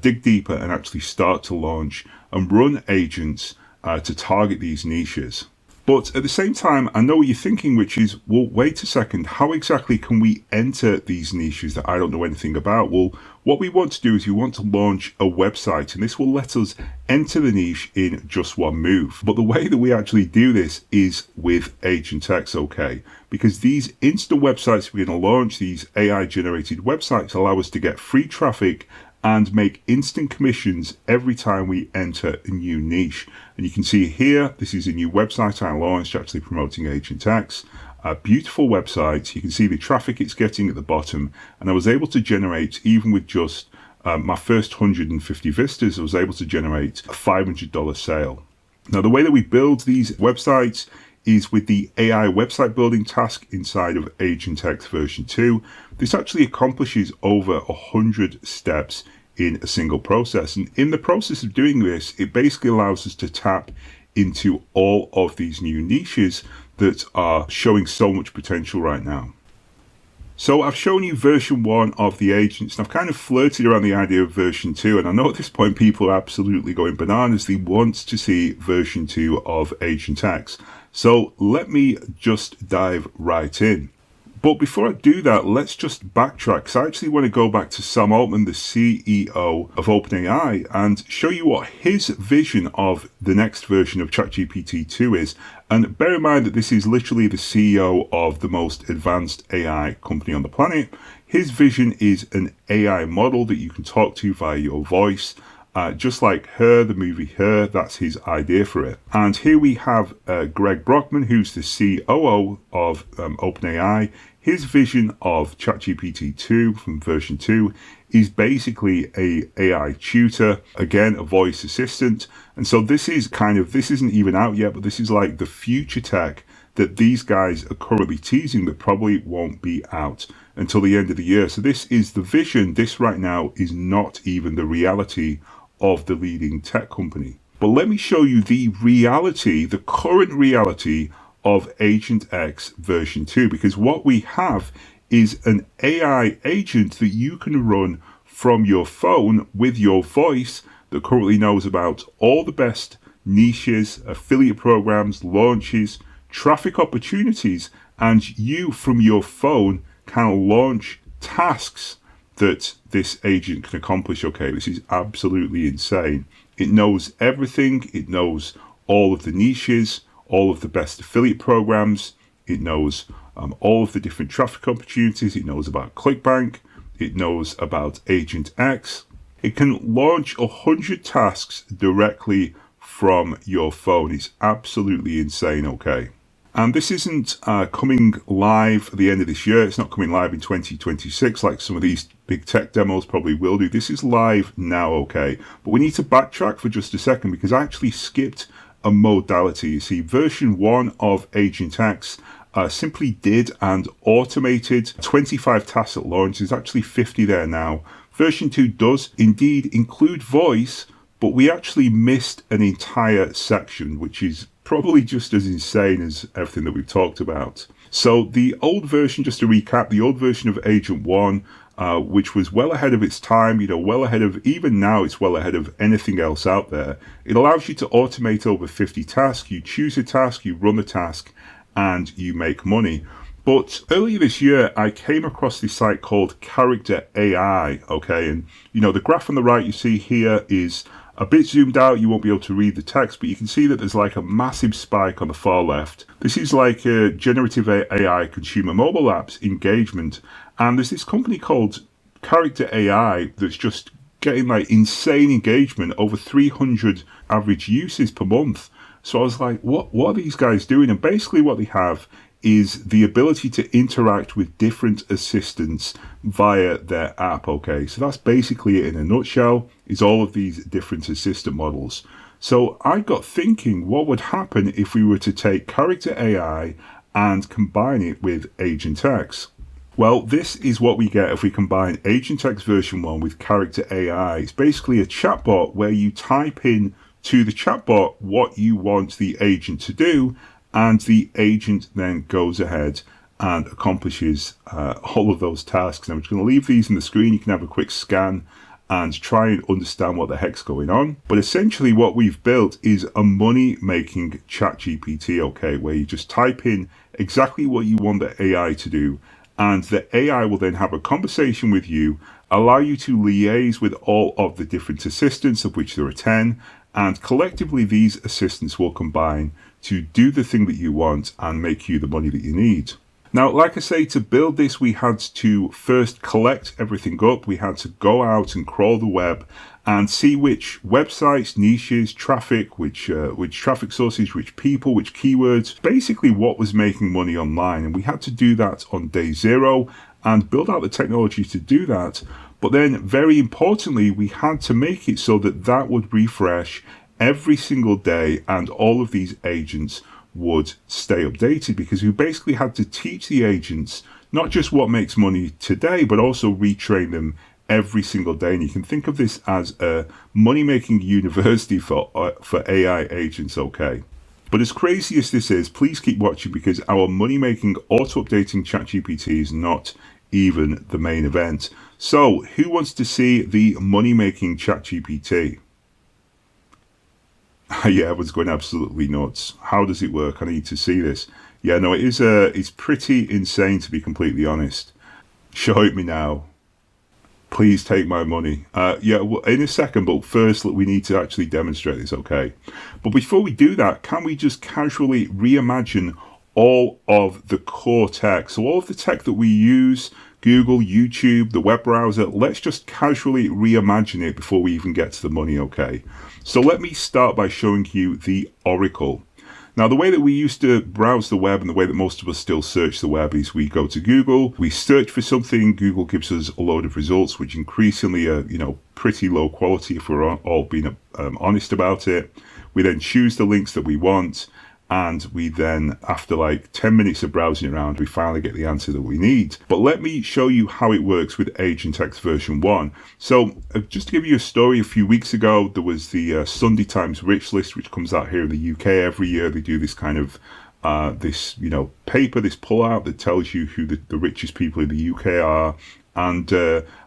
dig deeper and actually start to launch and run agents to target these niches. But at the same time, I know what you're thinking, which is, well, wait a second, how exactly can we enter these niches that I don't know anything about? Well, what we want to do is we want to launch a website, and this will let us enter the niche in just one move. But the way that we actually do this is with agentx, okay? Because these instant websites we're going to launch, these AI-generated websites, allow us to get free traffic and make instant commissions every time we enter a new niche. And you can see here, this is a new website I launched, actually promoting agentx. beautiful website. You can see the traffic it's getting at the bottom, and I was able to generate, even with just my first 150 visitors, I was able to generate a $500 sale. Now, the way that we build these websites is with the AI website building task inside of agentx version 2. This actually accomplishes over 100 steps in a single process. And in the process of doing this, it basically allows us to tap into all of these new niches that are showing so much potential right now. So I've shown you version 1 of the agents, and I've kind of flirted around the idea of version 2, and I know at this point people are absolutely going bananas. They want to see version 2 of agentx. So let me just dive right in. But before I do that, let's just backtrack, because I actually want to go back to Sam Altman, the CEO of OpenAI, and show you what his vision of the next version of ChatGPT 2 is. And bear in mind that this is literally the CEO of the most advanced AI company on the planet. His vision is an AI model that you can talk to via your voice. Just like Her, the movie Her, that's his idea for it. And here we have Greg Brockman, who's the COO of OpenAI. His vision of ChatGPT 2 from version 2 is basically a AI tutor, again, a voice assistant. And so this isn't even out yet, but this is like the future tech that these guys are currently teasing that probably won't be out until the end of the year. So this is the vision. This right now is not even the reality of the leading tech company. But let me show you the reality, the current reality of agentx version 2, because what we have is an AI agent that you can run from your phone with your voice that currently knows about all the best niches, affiliate programs, launches, traffic opportunities, and you from your phone can launch tasks that this agent can accomplish. Okay, this is absolutely insane. It knows everything. It knows all of the niches, all of the best affiliate programs. It knows all of the different traffic opportunities. It knows about ClickBank. It knows about agentx. It can launch 100 tasks directly from your phone. It's absolutely insane, okay? And this isn't coming live at the end of this year. It's not coming live in 2026 like some of these big tech demos probably will do. This is live now, okay? But we need to backtrack for just a second because I actually skipped a modality. You see, version 1 of agentx simply did and automated 25 tasks at launch. There's actually 50 there now. Version 2 does indeed include voice, but we actually missed an entire section, which is probably just as insane as everything that we've talked about. So the old version, just to recap, the old version of Agent 1, which was well ahead of its time, well ahead of, even now it's well ahead of anything else out there. It allows you to automate over 50 tasks. You choose a task, you run the task, and you make money. But earlier this year, I came across this site called Character AI, okay? And, the graph on the right you see here is a bit zoomed out. You won't be able to read the text, but you can see that there's like a massive spike on the far left. This is like a generative AI consumer mobile apps engagement. And there's this company called Character AI that's just getting like insane engagement, over 300 average uses per month. So I was like, what are these guys doing? And basically what they have is the ability to interact with different assistants via their app, okay? So that's basically it in a nutshell, is all of these different assistant models. So I got thinking, what would happen if we were to take Character AI and combine it with agentx? Well, this is what we get if we combine agentx version 1 with Character AI. It's basically a chatbot where you type in to the chatbot what you want the agent to do, and the agent then goes ahead and accomplishes all of those tasks. Now, I'm just going to leave these on the screen. You can have a quick scan and try and understand what the heck's going on. But essentially what we've built is a money-making ChatGPT, okay, where you just type in exactly what you want the AI to do, and the AI will then have a conversation with you, allow you to liaise with all of the different assistants, of which there are 10, and collectively these assistants will combine to do the thing that you want and make you the money that you need. Now, like I say, to build this, we had to first collect everything up. We had to go out and crawl the web and see which websites, niches, traffic, which traffic sources, which people, which keywords, basically what was making money online. And we had to do that on day zero and build out the technology to do that. But then, very importantly, we had to make it so that that would refresh every single day and all of these agents would stay updated, because we basically had to teach the agents not just what makes money today, but also retrain them every single day. And you can think of this as a money-making university for AI agents, okay? But as crazy as this is, please keep watching, because our money-making auto-updating ChatGPT is not even the main event. So, who wants to see the money-making ChatGPT? Yeah, everyone's going absolutely nuts. How does it work? I need to see this. Yeah, no, it's pretty insane, to be completely honest. Show it me now. Please take my money. Yeah, well, in a second, but first, look, we need to actually demonstrate this, okay? But before we do that, can we just casually reimagine all of the core tech? So all of the tech that we use, Google, YouTube, the web browser, let's just casually reimagine it before we even get to the money, okay? So let me start by showing you the Oracle. Now, the way that we used to browse the web and the way that most of us still search the web is we go to Google, we search for something, Google gives us a load of results, which increasingly are, pretty low quality if we're all being honest about it. We then choose the links that we want, and we then, after like 10 minutes of browsing around, we finally get the answer that we need. But let me show you how it works with agentx version 1. So just to give you a story, a few weeks ago, there was the Sunday Times Rich List, which comes out here in the UK every year. They do this kind of paper, this pullout that tells you who the richest people in the UK are. And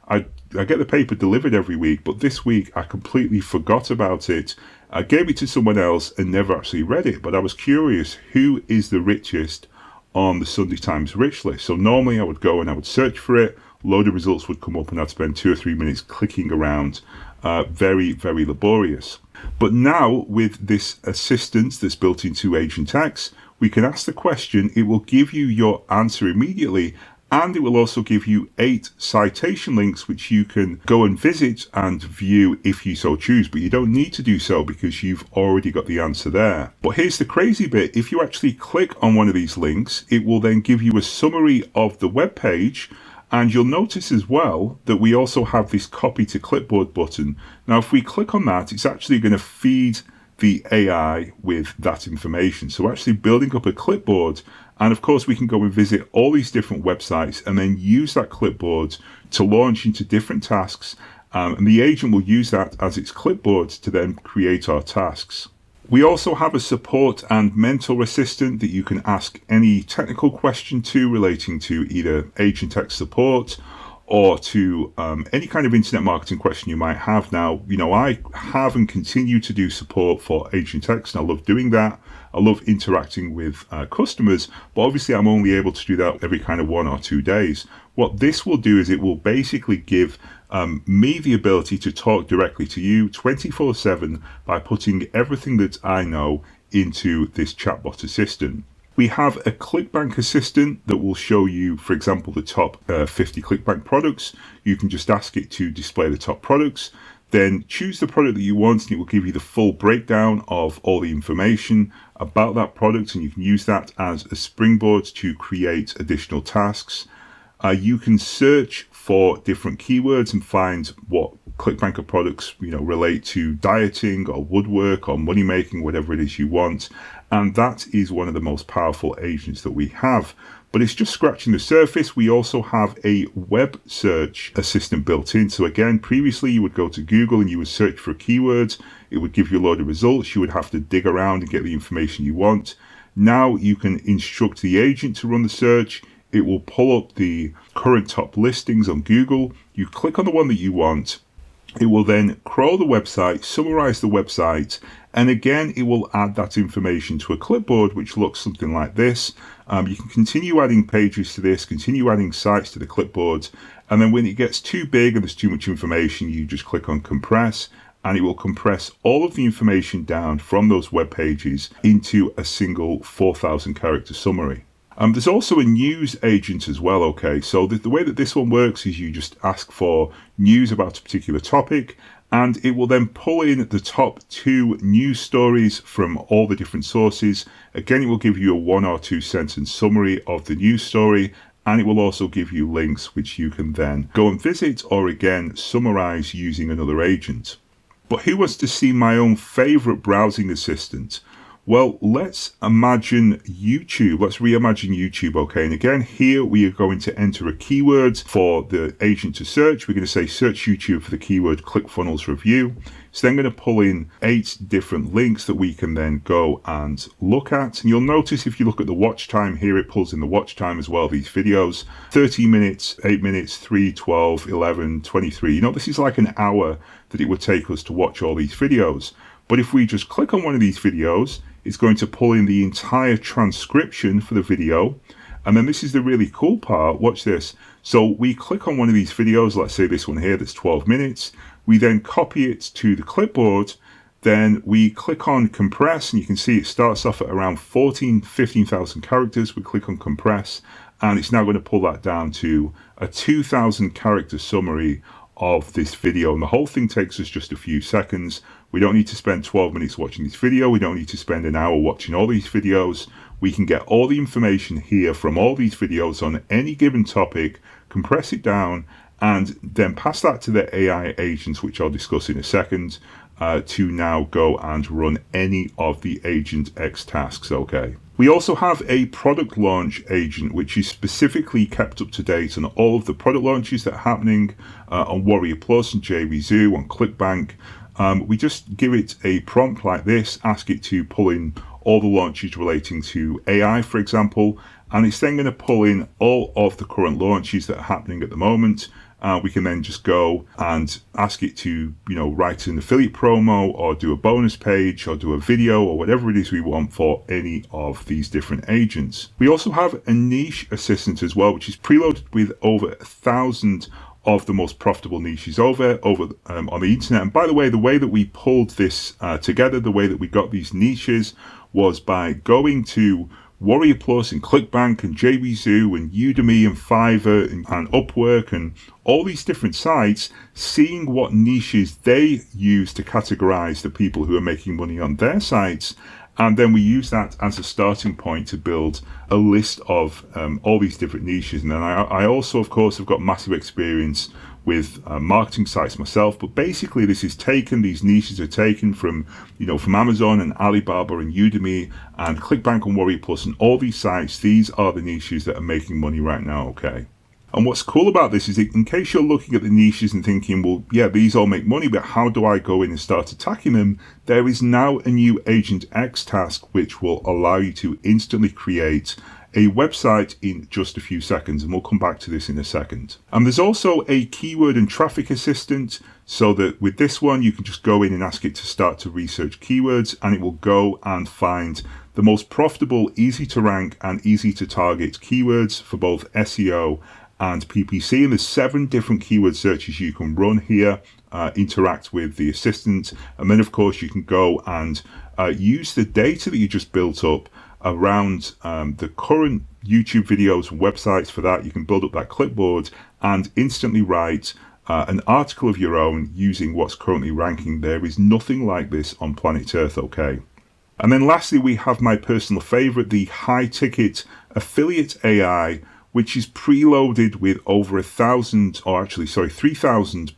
I get the paper delivered every week, but this week I completely forgot about it. I gave it to someone else and never actually read it, but I was curious, who is the richest on the Sunday Times Rich List? So normally I would go and I would search for it, a load of results would come up, and I'd spend 2 or 3 minutes clicking around. Very, very laborious. But now with this assistance that's built into agentx, we can ask the question, it will give you your answer immediately, and it will also give you 8 citation links which you can go and visit and view if you so choose, but you don't need to do so because you've already got the answer there. But here's the crazy bit, if you actually click on one of these links, it will then give you a summary of the web page, and you'll notice as well that we also have this copy to clipboard button. Now if we click on that, it's actually going to feed the AI with that information. So actually building up a clipboard, and of course we can go and visit all these different websites and then use that clipboard to launch into different tasks, and the agent will use that as its clipboard to then create our tasks. We also have a support and mentor assistant that you can ask any technical question to relating to either agentx support or to any kind of internet marketing question you might have. Now, I have and continue to do support for agentx, and I love doing that. I love interacting with customers, but obviously I'm only able to do that every kind of 1 or 2 days. What this will do is it will basically give me the ability to talk directly to you 24/7 by putting everything that I know into this chatbot assistant. We have a ClickBank assistant that will show you, for example, the top 50 ClickBank products. You can just ask it to display the top products, then choose the product that you want, and it will give you the full breakdown of all the information about that product, and you can use that as a springboard to create additional tasks. You can search for different keywords and find what ClickBanker products relate to dieting or woodwork or money making, whatever it is you want. And that is one of the most powerful agents that we have. But it's just scratching the surface. We also have a web search assistant built in. So again, previously you would go to Google and you would search for keywords. It would give you a load of results. You would have to dig around and get the information you want. Now you can instruct the agent to run the search. It will pull up the current top listings on Google. You click on the one that you want. It will then crawl the website, summarize the website, and again, it will add that information to a clipboard, which looks something like this. You can continue adding pages to this, continue adding sites to the clipboard, and then when it gets too big and there's too much information, you just click on compress, and it will compress all of the information down from those web pages into a single 4,000 character summary. There's also a news agent as well, okay? So the way that this one works is you just ask for news about a particular topic, and it will then pull in the top 2 news stories from all the different sources. Again, it will give you a 1 or 2 sentence summary of the news story, and it will also give you links which you can then go and visit or again summarize using another agent. But who wants to see my own favorite browsing assistant? Well, let's imagine YouTube. Let's reimagine YouTube, okay? And again, here we are going to enter a keyword for the agent to search. We're going to say search YouTube for the keyword ClickFunnels review. It's then going to pull in 8 different links that we can then go and look at. And you'll notice if you look at the watch time here, it pulls in the watch time as well, these videos. 30 minutes, 8 minutes, 3, 12, 11, 23. You know, this is like an hour that it would take us to watch all these videos. But if we just click on one of these videos, it's going to pull in the entire transcription for the video. And then this is the really cool part. Watch this. So we click on one of these videos, let's say this one here, that's 12 minutes. We then copy it to the clipboard. Then we click on compress, and you can see it starts off at around 15,000 characters. We click on compress, and it's now going to pull that down to a 2,000 character summary of this video, and the whole thing takes us just a few seconds. We don't need to spend 12 minutes watching this video. We don't need to spend an hour watching all these videos. We can get all the information here from all these videos on any given topic, compress it down, and then pass that to the AI agents, which I'll discuss in a second, to now go and run any of the agentx tasks, okay? We also have a product launch agent, which is specifically kept up to date on all of the product launches that are happening on Warrior Plus and JVZoo, on ClickBank. We just give it a prompt like this, ask it to pull in all the launches relating to AI, for example, and it's then going to pull in all of the current launches that are happening at the moment. We can then just go and ask it to, write an affiliate promo or do a bonus page or do a video or whatever it is we want for any of these different agents. We also have a niche assistant as well, which is preloaded with over 1,000 of the most profitable niches over on the internet. And by the way that we pulled this together, the way that we got these niches was by going to Warrior Plus and ClickBank and JVZoo and Udemy and Fiverr and Upwork and all these different sites, seeing what niches they use to categorize the people who are making money on their sites. And then we use that as a starting point to build a list of all these different niches. And then I also, of course, have got massive experience with marketing sites myself, but basically these niches are taken from Amazon and Alibaba and Udemy and ClickBank and Warrior Plus and all these sites. These are the niches that are making money right now, okay? And what's cool about this is in case you're looking at the niches and thinking, well, yeah, these all make money, but how do I go in and start attacking them? There is now a new agentx task which will allow you to instantly create a website in just a few seconds, and we'll come back to this in a second. And there's also a keyword and traffic assistant, so that with this one you can just go in and ask it to start to research keywords, and it will go and find the most profitable, easy to rank and easy to target keywords for both SEO and PPC. And there's 7 different keyword searches you can run here, interact with the assistant, and then of course you can go and use the data that you just built up around the current YouTube videos and websites. For that, you can build up that clipboard and instantly write an article of your own using what's currently ranking. There is nothing like this on planet Earth, okay? And then lastly, we have my personal favorite, the high ticket affiliate AI, which is preloaded with over 3,000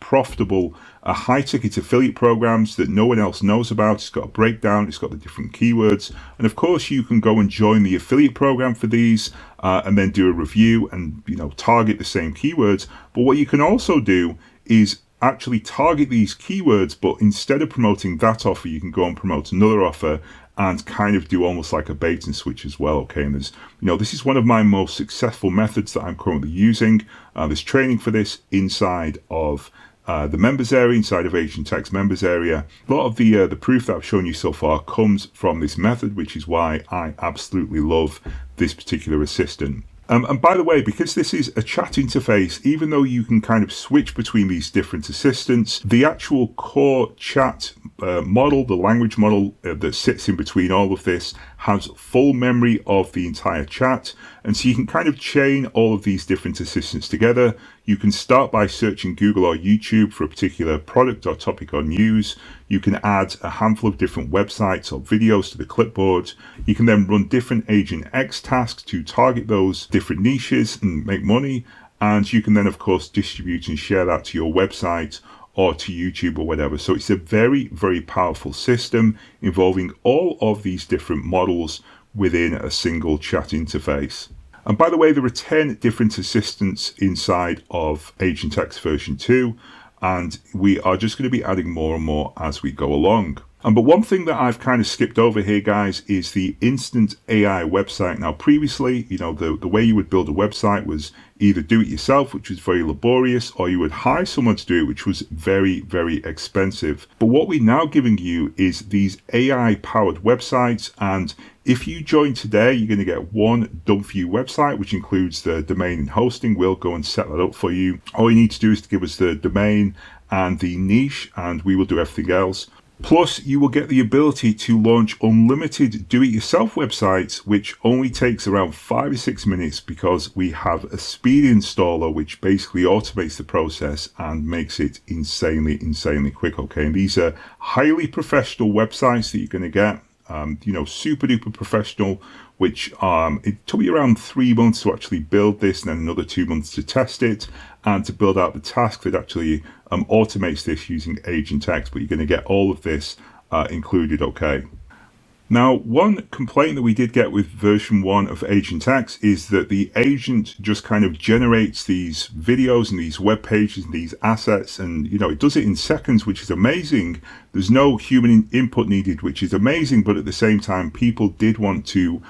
profitable high-ticket affiliate programs that no one else knows about. It's got a breakdown, it's got the different keywords, and of course you can go and join the affiliate program for these and then do a review and target the same keywords. But what you can also do is actually target these keywords, but instead of promoting that offer, you can go and promote another offer and kind of do almost like a bait and switch as well, okay? And there's, this is one of my most successful methods that I'm currently using. There's training for this inside of the members area, inside of agentx members area. A lot of the proof that I've shown you so far comes from this method, which is why I absolutely love this particular assistant. And by the way, because this is a chat interface, even though you can kind of switch between these different assistants, the actual core chat model, the language model that sits in between all of this, has full memory of the entire chat. And so you can kind of chain all of these different assistants together. You can start by searching Google or YouTube for a particular product or topic or news. You can add a handful of different websites or videos to the clipboard. You can then run different agentx tasks to target those different niches and make money. And you can then, of course, distribute and share that to your website or to YouTube or whatever. So it's a very, very powerful system involving all of these different models within a single chat interface. And by the way, there are 10 different assistants inside of agentx version 2, and we are just going to be adding more and more as we go along. But one thing that I've kind of skipped over here, guys, is the instant AI website. Now, previously, the way you would build a website was either do it yourself, which was very laborious, or you would hire someone to do it, which was very, very expensive. But what we're now giving you is these AI-powered websites, and if you join today, you're going to get one done for you website, which includes the domain and hosting. We'll go and set that up for you. All you need to do is to give us the domain and the niche, and we will do everything else. Plus, you will get the ability to launch unlimited do-it-yourself websites, which only takes around 5 or 6 minutes because we have a speed installer which basically automates the process and makes it insanely, insanely quick. Okay, and these are highly professional websites that you're going to get. Super duper professional, which it took me around 3 months to actually build this and then another 2 months to test it and to build out the task that actually automates this using agentx, but you're going to get all of this included. Okay. Now, one complaint that we did get with version 1 of agentx is that the agent just kind of generates these videos and these web pages and these assets, and it does it in seconds, which is amazing. There's no human input needed, which is amazing, but at the same time, people did want to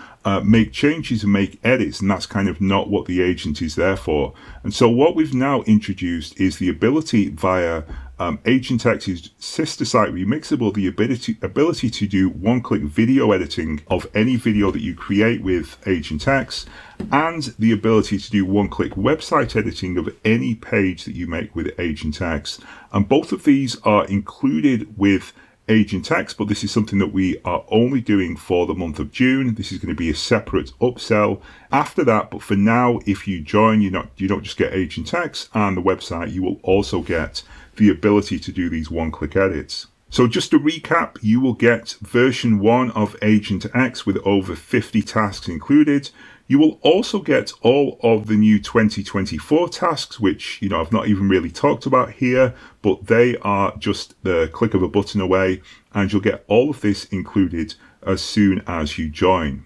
make changes and make edits, and that's kind of not what the agent is there for. And so what we've now introduced is the ability via agentx's sister site Remixable, the ability to do one-click video editing of any video that you create with agentx, and the ability to do one-click website editing of any page that you make with agentx. And both of these are included with agentx, but this is something that we are only doing for the month of June. This is going to be a separate upsell after that, but for now, if you join, you don't just get agentx and the website, you will also get the ability to do these one-click edits. So just to recap, you will get version 1 of agentx with over 50 tasks included. You will also get all of the new 2024 tasks, which I've not even really talked about here, but they are just the click of a button away, and you'll get all of this included as soon as you join.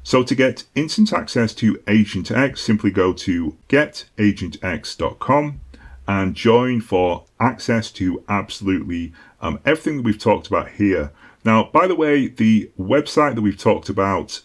So to get instant access to agentx, simply go to getagentx.com and join for access to absolutely everything that we've talked about here. Now, by the way, the website that we've talked about,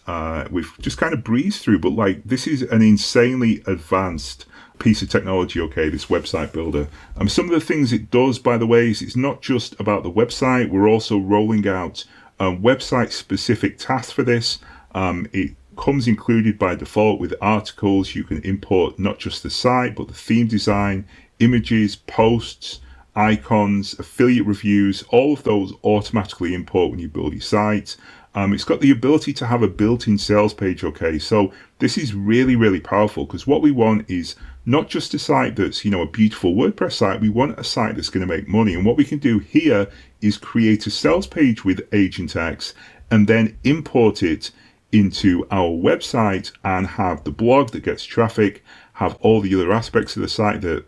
we've just kind of breezed through, but this is an insanely advanced piece of technology, okay, this website builder. Some of the things it does, by the way, is it's not just about the website. We're also rolling out website specific tasks for this. It comes included by default with articles. You can import not just the site, but the theme design, images, posts, icons, affiliate reviews, all of those automatically import when you build your site. It's got the ability to have a built-in sales page, okay? So this is really, really powerful, because what we want is not just a site that's, a beautiful WordPress site. We want a site that's going to make money. And what we can do here is create a sales page with agentx and then import it into our website and have the blog that gets traffic, have all the other aspects of the site that,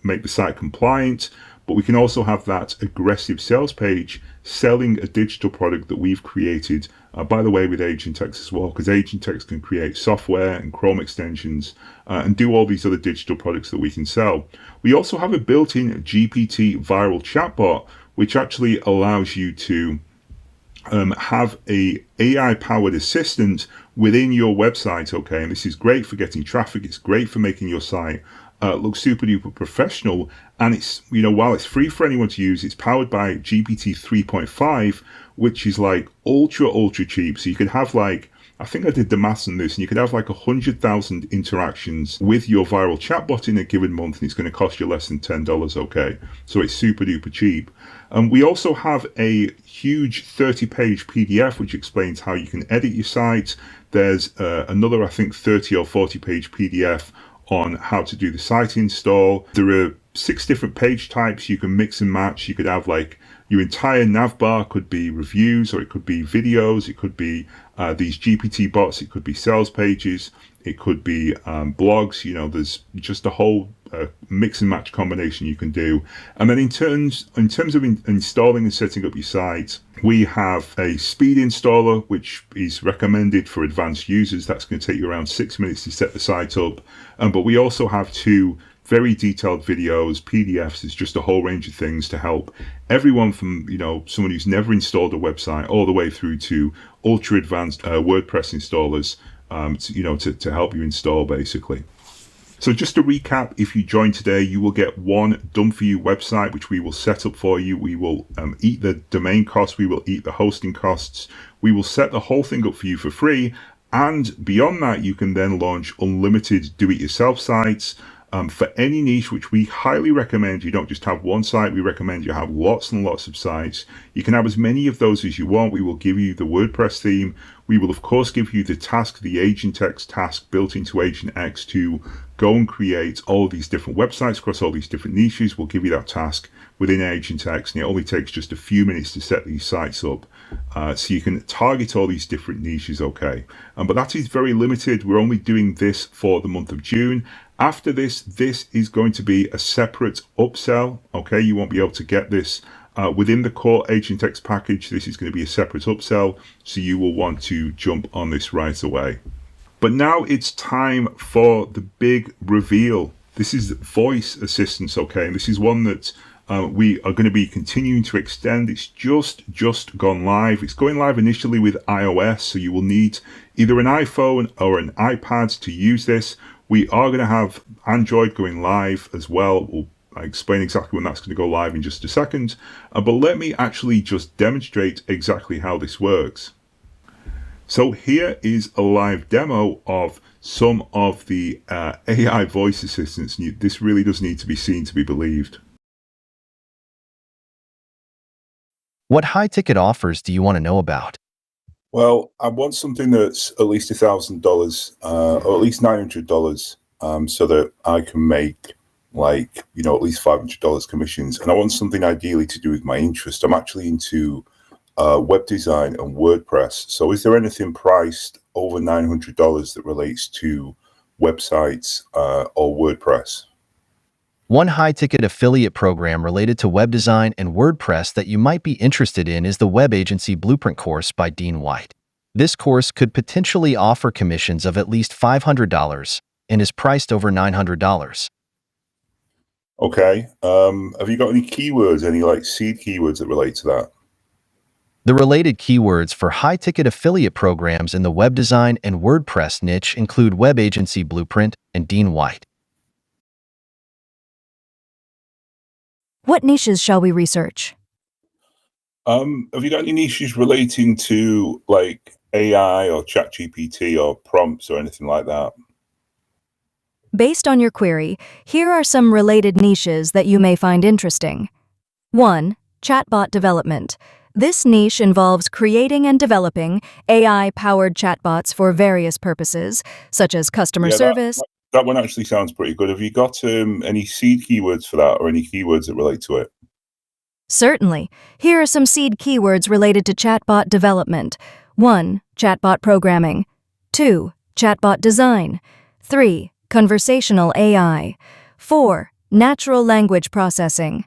make the site compliant. But we can also have that aggressive sales page selling a digital product that we've created, by the way, with agentx as well, because agentx can create software and Chrome extensions and do all these other digital products that we can sell. We also have a built-in GPT viral chatbot, which actually allows you to have a AI-powered assistant within your website, okay? And this is great for getting traffic. It's great for making your site look super duper professional. And it's, while it's free for anyone to use, it's powered by GPT 3.5, which is ultra cheap. So you can have I think I did the maths on this, and you could have like 100,000 interactions with your viral chatbot in a given month, and it's going to cost you less than $10, okay? So it's super duper cheap. We also have a huge 30-page PDF which explains how you can edit your site. There's another, I think, 30 or 40-page PDF on how to do the site install. There are 6 different page types you can mix and match. You could have like your entire navbar could be reviews, or it could be videos, it could be these GPT bots, it could be sales pages, it could be blogs. You know, there's just a whole mix and match combination you can do. And then in terms of installing and setting up your site, we have a speed installer which is recommended for advanced users. That's going to take you around 6 minutes to set the site up. But we also have 2 very detailed videos, PDFs. It's just a whole range of things to help everyone from, you know, someone who's never installed a website all the way through to ultra advanced WordPress installers, to help you install basically. So just to recap, if you join today, you will get one done for you website, which we will set up for you. We will eat the domain costs. We will eat the hosting costs. We will set the whole thing up for you for free. And beyond that, you can then launch unlimited do-it-yourself sites for any niche, which we highly recommend. You don't just have one site. We recommend you have lots and lots of sites. You can have as many of those as you want. We will give you the WordPress theme. We will, of course, give you the task, the agentx task built into agentx to go and create all these different websites across all these different niches. We'll give you that task within agentx, and it only takes just a few minutes to set these sites up. So you can target all these different niches, okay? But that is very limited. We're only doing this for the month of June. After this is going to be a separate upsell, okay? You won't be able to get this within the core agentx package. This is going to be a separate upsell, so you will want to jump on this right away. But now it's time for the big reveal. This is voice assistance, okay? And this is one that we are going to be continuing to extend. It's just gone live. It's going live initially with iOS, so you will need either an iPhone or an iPad to use this. We are going to have Android going live as well. We'll explain exactly when that's going to go live in just a second. But let me actually just demonstrate exactly how this works. So here is a live demo of some of the AI voice assistants. This really does need to be seen to be believed. What high-ticket offers do you want to know about? Well, I want something that's at least $1,000 or at least $900 so that I can make at least $500 commissions. And I want something ideally to do with my interest. I'm actually into web design and WordPress. So is there anything priced over $900 that relates to websites or WordPress? One high-ticket affiliate program related to web design and WordPress that you might be interested in is the Web Agency Blueprint course by Dean White. This course could potentially offer commissions of at least $500 and is priced over $900. Okay. Have you got any keywords, any seed keywords that relate to that? The related keywords for high-ticket affiliate programs in the web design and WordPress niche include Web Agency Blueprint and Dean White. What niches shall we research? Have you got any niches relating to AI or ChatGPT or prompts or anything like that? Based on your query, here are some related niches that you may find interesting. 1. Chatbot development. This niche involves creating and developing AI-powered chatbots for various purposes, such as customer service. That one actually sounds pretty good. Have you got any seed keywords for that or any keywords that relate to it? Certainly. Here are some seed keywords related to chatbot development. 1. Chatbot programming. 2. Chatbot design. 3. Conversational AI. 4. Natural language processing.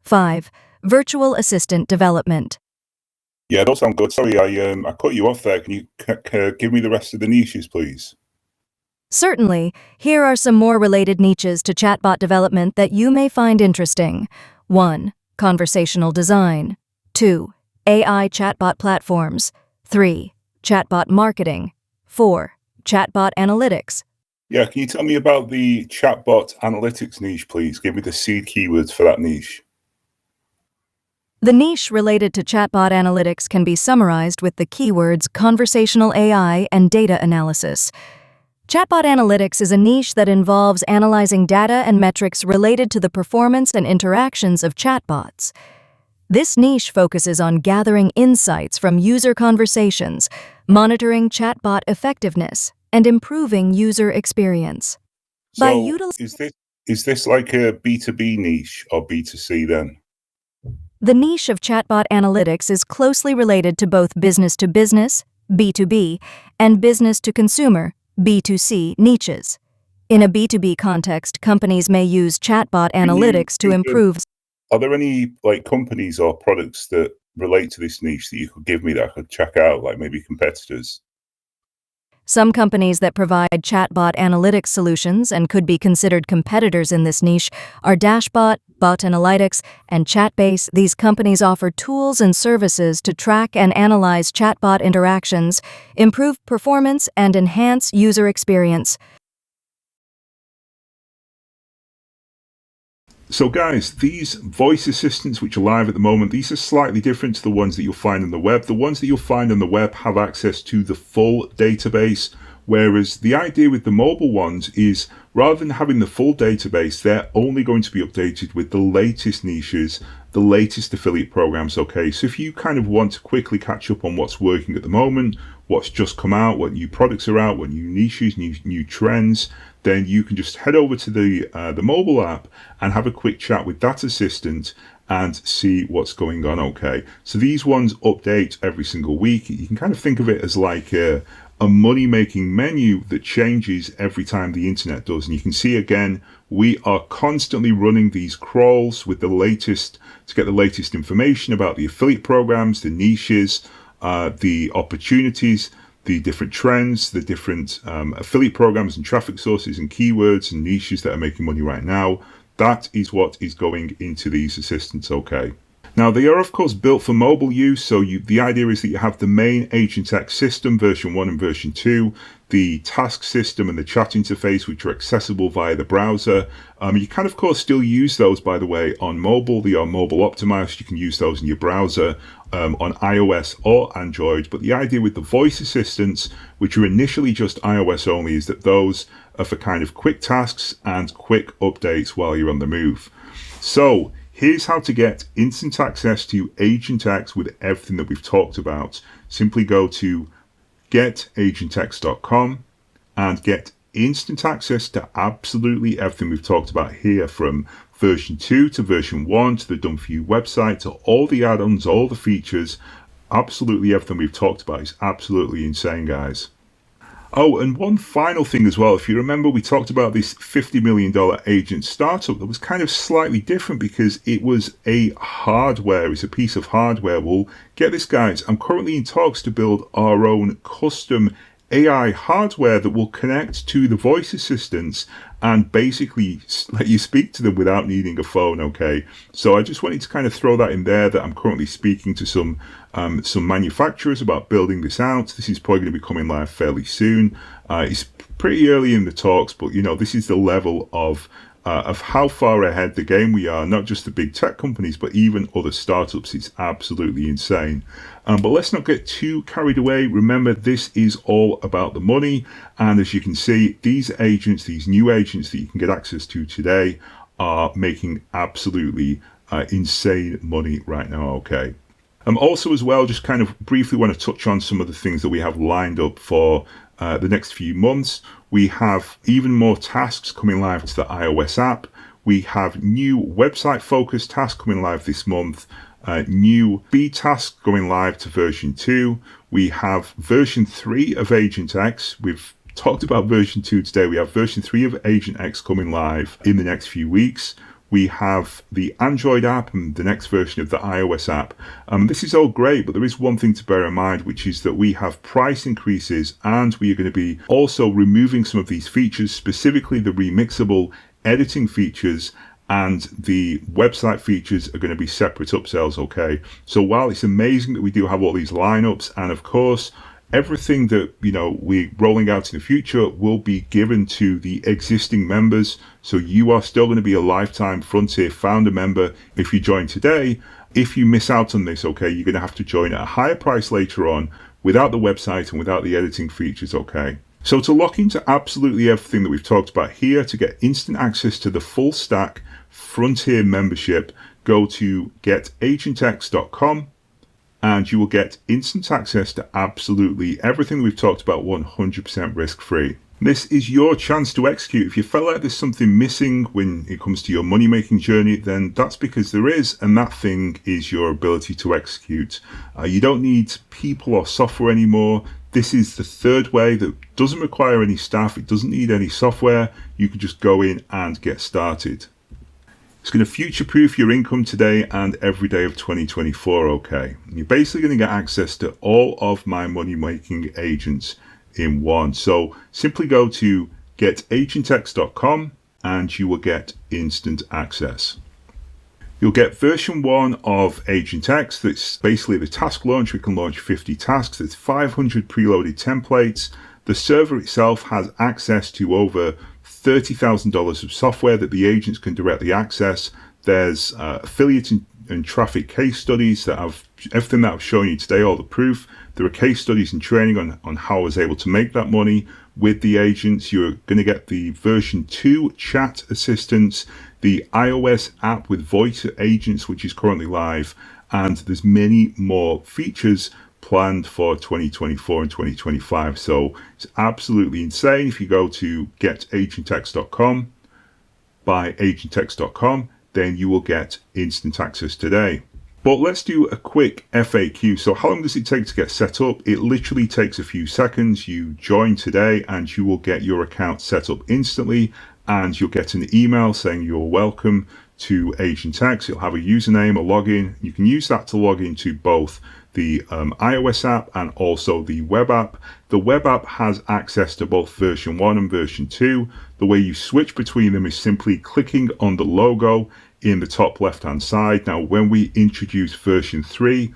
5. Virtual assistant development. Yeah, those sound good. Sorry, I cut you off there. Can you give me the rest of the niches, please? Certainly. Here are some more related niches to chatbot development that you may find interesting. 1. Conversational design. 2. AI chatbot platforms. 3. Chatbot marketing. 4. Chatbot analytics. Yeah, can you tell me about the chatbot analytics niche, please? Give me the seed keywords for that niche. The niche related to chatbot analytics can be summarized with the keywords conversational AI and data analysis. Chatbot analytics is a niche that involves analyzing data and metrics related to the performance and interactions of chatbots. This niche focuses on gathering insights from user conversations, monitoring chatbot effectiveness, and improving user experience. By So utilizing is this like a B2B niche or B2C then? The niche of chatbot analytics is closely related to both business-to-business, B2B, and business-to-consumer, B2C niches. In a B2B context, companies may use chatbot analytics to improve. Are there any like companies or products that relate to this niche that you could give me that I could check out, like maybe competitors? Some companies that provide chatbot analytics solutions and could be considered competitors in this niche are Dashbot, Bot Analytics, and Chatbase. These companies offer tools and services to track and analyze chatbot interactions, improve performance, and enhance user experience. So guys, these voice assistants which are live at the moment, these are slightly different to the ones that you'll find on the web. The ones that you'll find on the web have access to the full database, whereas the idea with the mobile ones is rather than having the full database, they're only going to be updated with the latest niches, the latest affiliate programs, okay? So if you kind of want to quickly catch up on what's working at the moment, what's just come out, what new products are out, what new niches, new trends, then you can just head over to the mobile app and have a quick chat with that assistant and see what's going on, okay? So these ones update every single week. You can kind of think of it as like a money-making menu that changes every time the internet does. And you can see again, we are constantly running these crawls with the latest, to get the latest information about the affiliate programs, the niches, the opportunities, the different trends, the different affiliate programs and traffic sources and keywords and niches that are making money right now. That is what is going into these assistants, okay? Now, they are, of course, built for mobile use, so the idea is that you have the main agentx system, version 1 and version 2, the task system and the chat interface, which are accessible via the browser. You can, of course, still use those, by the way, on mobile. They are mobile optimized. You can use those in your browser on iOS or Android. But the idea with the voice assistants, which are initially just iOS only, is that those are for kind of quick tasks and quick updates while you're on the move. So here's how to get instant access to agentx with everything that we've talked about. Simply go to getagentx.com and get instant access to absolutely everything we've talked about here, from version 2 to version 1 to the Done For You website to all the add-ons, all the features. Absolutely everything we've talked about is absolutely insane, guys. Oh, and one final thing as well. If you remember, we talked about this $50 million agent startup that was kind of slightly different because it was a hardware, it's a piece of hardware. Well, get this, guys, I'm currently in talks to build our own custom AI hardware that will connect to the voice assistants and basically let you speak to them without needing a phone, okay? So I just wanted to kind of throw that in there, that I'm currently speaking to some manufacturers about building this out. This is probably going to be coming live fairly soon. It's pretty early in the talks, but you know, this is the level of how far ahead the game we are, not just the big tech companies, but even other startups. It's absolutely insane. But let's not get too carried away. Remember, this is all about the money. And as you can see, these agents, these new agents that you can get access to today, are making absolutely insane money right now, okay? Also as well, just kind of briefly want to touch on some of the things that we have lined up for the next few months. We have even more tasks coming live to the iOS app. We have new website focused tasks coming live this month. New speed tasks going live to version 2. We have version 3 of agentx. We've talked about version 2 today. We have version 3 of agentx coming live in the next few weeks. We have the Android app and the next version of the iOS app. This is all great, but there is one thing to bear in mind, which is that we have price increases and we are going to be also removing some of these features, specifically the remixable editing features, and the website features are going to be separate upsells, okay? So while it's amazing that we do have all these lineups, and of course, everything that, you know, we're rolling out in the future will be given to the existing members. So you are still going to be a lifetime Frontier founder member if you join today. if you miss out on this, okay, you're going to have to join at a higher price later on without the website and without the editing features, okay? So to lock into absolutely everything that we've talked about here, to get instant access to the full stack Frontier membership, go to getagentx.com and you will get instant access to absolutely everything that we've talked about 100% risk-free. This is your chance to execute. If you feel like there's something missing when it comes to your money-making journey, then that's because there is, and that thing is your ability to execute. You don't need people or software anymore. This is the third way that doesn't require any staff. It doesn't need any software. You can just go in and get started. It's going to future-proof your income today and every day of 2024, okay? You're basically going to get access to all of my money-making agents in one. So simply go to getagentx.com and you will get instant access. You'll get version 1 of agentx. That's basically the task launch. We can launch 50 tasks. It's 500 preloaded templates. The server itself has access to over $30,000 of software that the agents can directly access. There's affiliate and traffic case studies that have everything that I've shown you today, all the proof. There are case studies and training on how I was able to make that money with the agents. You're going to get the version 2 chat assistants, the iOS app with voice agents, which is currently live, and there's many more features planned for 2024 and 2025. So it's absolutely insane. If you go to getagentx.com, by agentx.com, then you will get instant access today. But let's do a quick FAQ. So how long does it take to get set up? It literally takes a few seconds. You join today and you will get your account set up instantly, and you'll get an email saying you're welcome to agentx. It'll have a username, a login. You can use that to log into both the iOS app and also the web app. The web app has access to both version 1 and version 2. The way you switch between them is simply clicking on the logo in the top left hand side. Now when we introduce version 3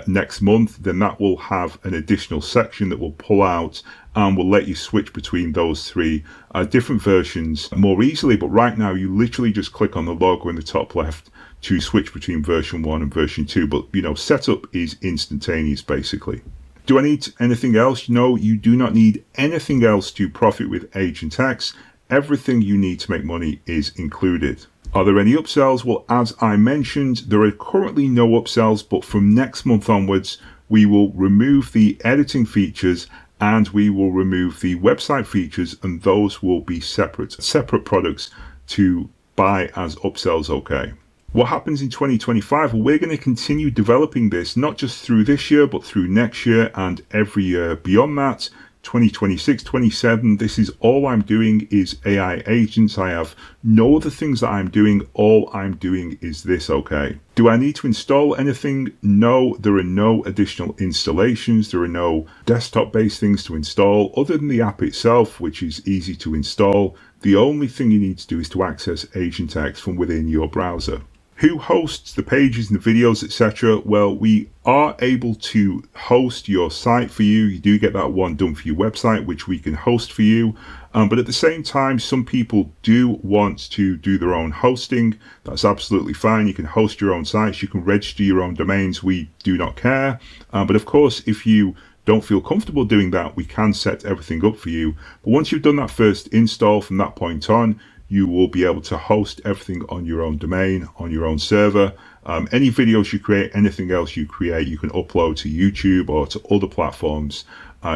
next month, then that will have an additional section that will pull out and will let you switch between those three different versions more easily. But right now you literally just click on the logo in the top left to switch between version 1 and version 2. But setup is instantaneous basically. Do I need anything else? No, you do not need anything else to profit with agentx. Everything you need to make money is included. Are there any upsells? Well, as I mentioned, there are currently no upsells, but from next month onwards, we will remove the editing features and we will remove the website features, and those will be separate products to buy as upsells, okay? What happens in 2025? Well, we're going to continue developing this, not just through this year, but through next year and every year beyond that. 2026, 27, this is all I'm doing is AI agents. I have no other things that I'm doing. All I'm doing is this, okay? Do I need to install anything? No, there are no additional installations. There are no desktop-based things to install other than the app itself, which is easy to install. The only thing you need to do is to access agentx from within your browser. Who hosts the pages and the videos, etc.? Well, we are able to host your site for you. You do get that one done for your website, which we can host for you. But at the same time, some people do want to do their own hosting. That's absolutely fine. You can host your own sites. You can register your own domains. We do not care. But of course, if you don't feel comfortable doing that, we can set everything up for you. But once you've done that first install, from that point on, you will be able to host everything on your own domain, on your own server. Any videos you create, anything else you create, you can upload to YouTube or to other platforms.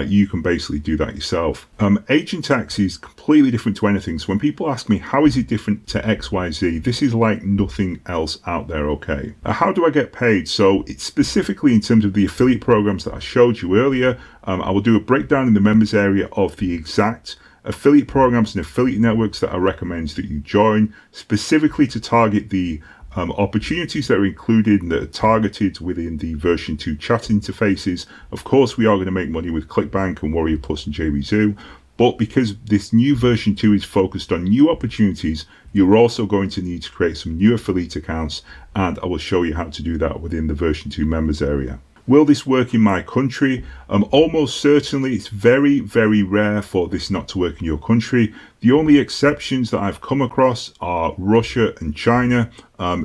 You can basically do that yourself. agentx is completely different to anything. So when people ask me, how is it different to XYZ? This is like nothing else out there, okay? How do I get paid? So it's specifically in terms of the affiliate programs that I showed you earlier. I will do a breakdown in the members area of the exact affiliate programs and affiliate networks that I recommend that you join, specifically to target the opportunities that are included and that are targeted within the version 2 chat interfaces. Of course, we are going to make money with ClickBank and Warrior Plus and JVZoo, but because this new version 2 is focused on new opportunities, you're also going to need to create some new affiliate accounts, and I will show you how to do that within the version 2 members area. Will this work in my country? Almost certainly. It's very, very rare for this not to work in your country. The only exceptions that I've come across are Russia and China.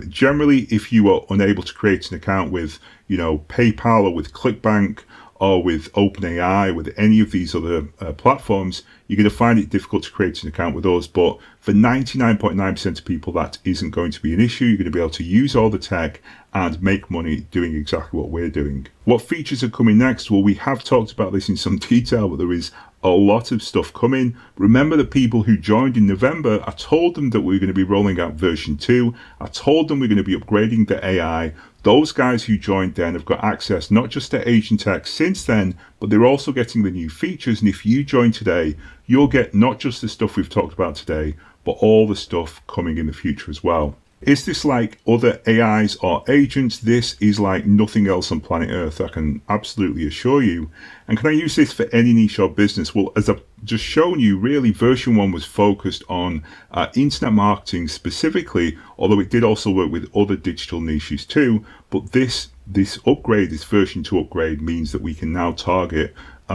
Generally, if you are unable to create an account with, PayPal or with ClickBank or with OpenAI, with any of these other platforms, you're going to find it difficult to create an account with us. But for 99.9% of people, that isn't going to be an issue. You're going to be able to use all the tech and make money doing exactly what we're doing. What features are coming next? Well, we have talked about this in some detail, but there is a lot of stuff coming. Remember the people who joined in November, I told them that we were going to be rolling out version 2. I told them we're going to be upgrading the AI. Those guys who joined then have got access not just to agentx since then, but they're also getting the new features. And if you join today, you'll get not just the stuff we've talked about today, but all the stuff coming in the future as well. Is this like other AIs or agents? This is like nothing else on planet Earth, I can absolutely assure you. And can I use this for any niche or business? Well, as I've just shown you, really, version 1 was focused on internet marketing specifically, although it did also work with other digital niches too. But this upgrade, this version 2 upgrade, means that we can now target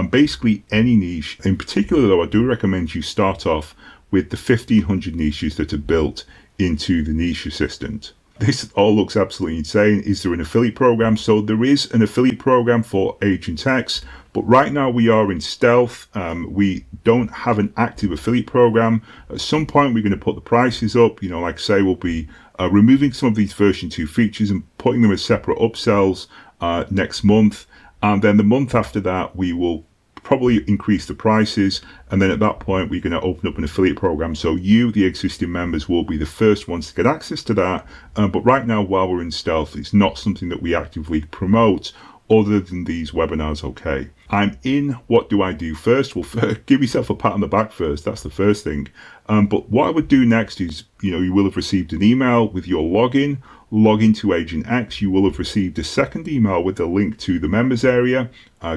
basically any niche. In particular, though, I do recommend you start off with the 1,500 niches that are built into the niche assistant. This all looks absolutely insane. Is there an affiliate program? So there is an affiliate program for agentx, but right now we are in stealth. We don't have an active affiliate program. At some point we're going to put the prices up. Like I say, we'll be removing some of these version 2 features and putting them as separate upsells next month. And then the month after that, we will probably increase the prices, and then at that point we're going to open up an affiliate program, so you, the existing members, will be the first ones to get access to that. But right now, while we're in stealth, it's not something that we actively promote other than these webinars. Okay, I'm in. What do I do first? Well, give yourself a pat on the back first. That's the first thing. But what I would do next is, you will have received an email with your login. Log into agentx. You will have received a second email with a link to the members area.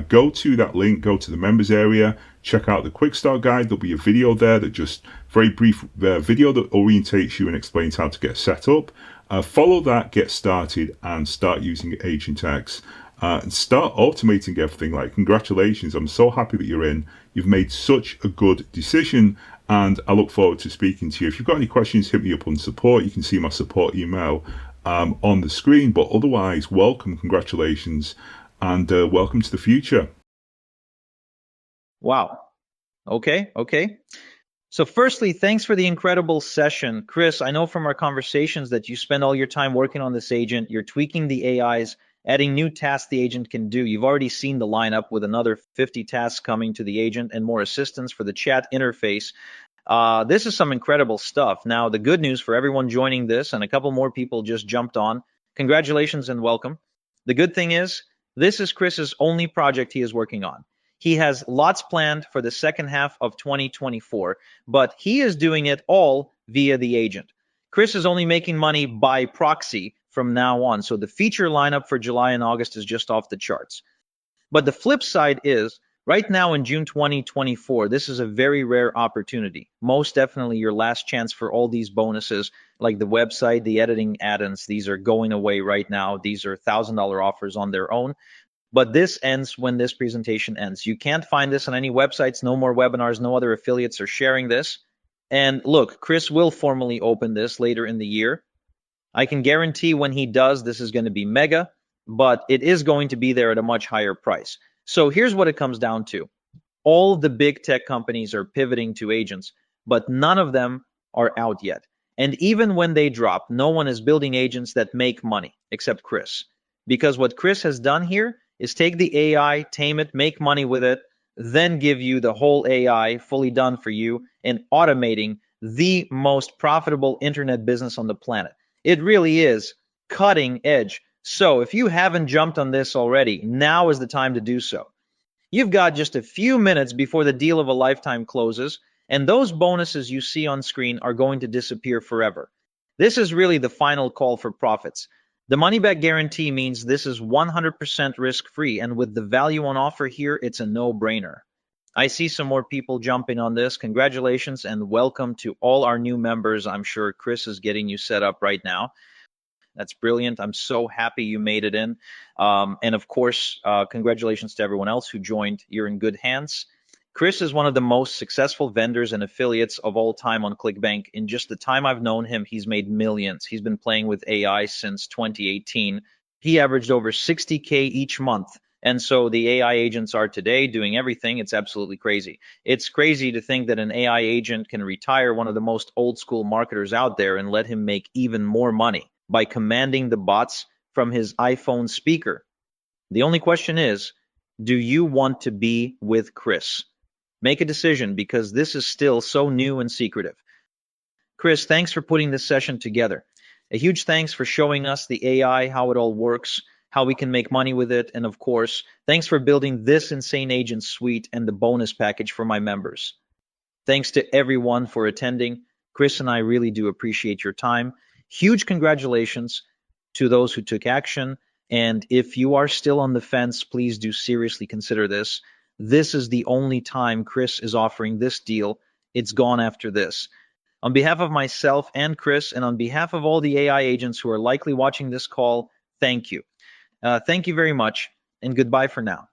Go to that link, go to the members area, check out the quick start guide. There'll be a video there, that just very brief video that orientates you and explains how to get set up. Follow that, get started, and start using agentx. And start automating everything. Like, congratulations, I'm so happy that you're in. You've made such a good decision, and I look forward to speaking to you. If you've got any questions, hit me up on support. You can see my support email on the screen. But otherwise, welcome, congratulations, and welcome to the future. Wow. Okay. So firstly, thanks for the incredible session. Chris, I know from our conversations that you spend all your time working on this agent. You're tweaking the AIs, adding new tasks the agent can do. You've already seen the lineup with another 50 tasks coming to the agent and more assistance for the chat interface. This is some incredible stuff. Now, the good news for everyone joining this, and a couple more people just jumped on, congratulations and welcome. The good thing is, this is Chris's only project he is working on. He has lots planned for the second half of 2024, but he is doing it all via the agent. Chris is only making money by proxy from now on, so the feature lineup for July and August is just off the charts. But the flip side is, right now in June 2024, this is a very rare opportunity. Most definitely your last chance for all these bonuses, like the website, the editing add-ins. These are going away right now. These are $1,000 offers on their own. But this ends when this presentation ends. You can't find this on any websites, no more webinars, no other affiliates are sharing this. And look, Chris will formally open this later in the year. I can guarantee when he does, this is going to be mega, but it is going to be there at a much higher price. So here's what it comes down to. All the big tech companies are pivoting to agents, but none of them are out yet. And even when they drop, no one is building agents that make money except Chris. Because what Chris has done here is take the AI, tame it, make money with it, then give you the whole AI fully done for you and automating the most profitable internet business on the planet. It really is cutting edge. So if you haven't jumped on this already, now is the time to do so. You've got just a few minutes before the deal of a lifetime closes, and those bonuses you see on screen are going to disappear forever. This is really the final call for profits. The money-back guarantee means this is 100% risk-free, and with the value on offer here, it's a no-brainer. I see some more people jumping on this. Congratulations and welcome to all our new members. I'm sure Chris is getting you set up right now. That's brilliant. I'm so happy you made it in. And of course, congratulations to everyone else who joined. You're in good hands. Chris is one of the most successful vendors and affiliates of all time on ClickBank. In just the time I've known him, he's made millions. He's been playing with AI since 2018. He averaged over 60K each month. And so the AI agents are today doing everything. It's absolutely crazy. It's crazy to think that an AI agent can retire one of the most old school marketers out there and let him make even more money by commanding the bots from his iPhone speaker. The only question is, do you want to be with Chris? Make a decision because this is still so new and secretive. Chris, thanks for putting this session together. A huge thanks for showing us the AI, how it all works, how we can make money with it, and of course, thanks for building this insane agent suite and the bonus package for my members. Thanks to everyone for attending. Chris and I really do appreciate your time. Huge congratulations to those who took action. And if you are still on the fence, please do seriously consider this. This is the only time Chris is offering this deal. It's gone after this. On behalf of myself and Chris, and on behalf of all the AI agents who are likely watching this call, thank you. Thank you very much, and goodbye for now.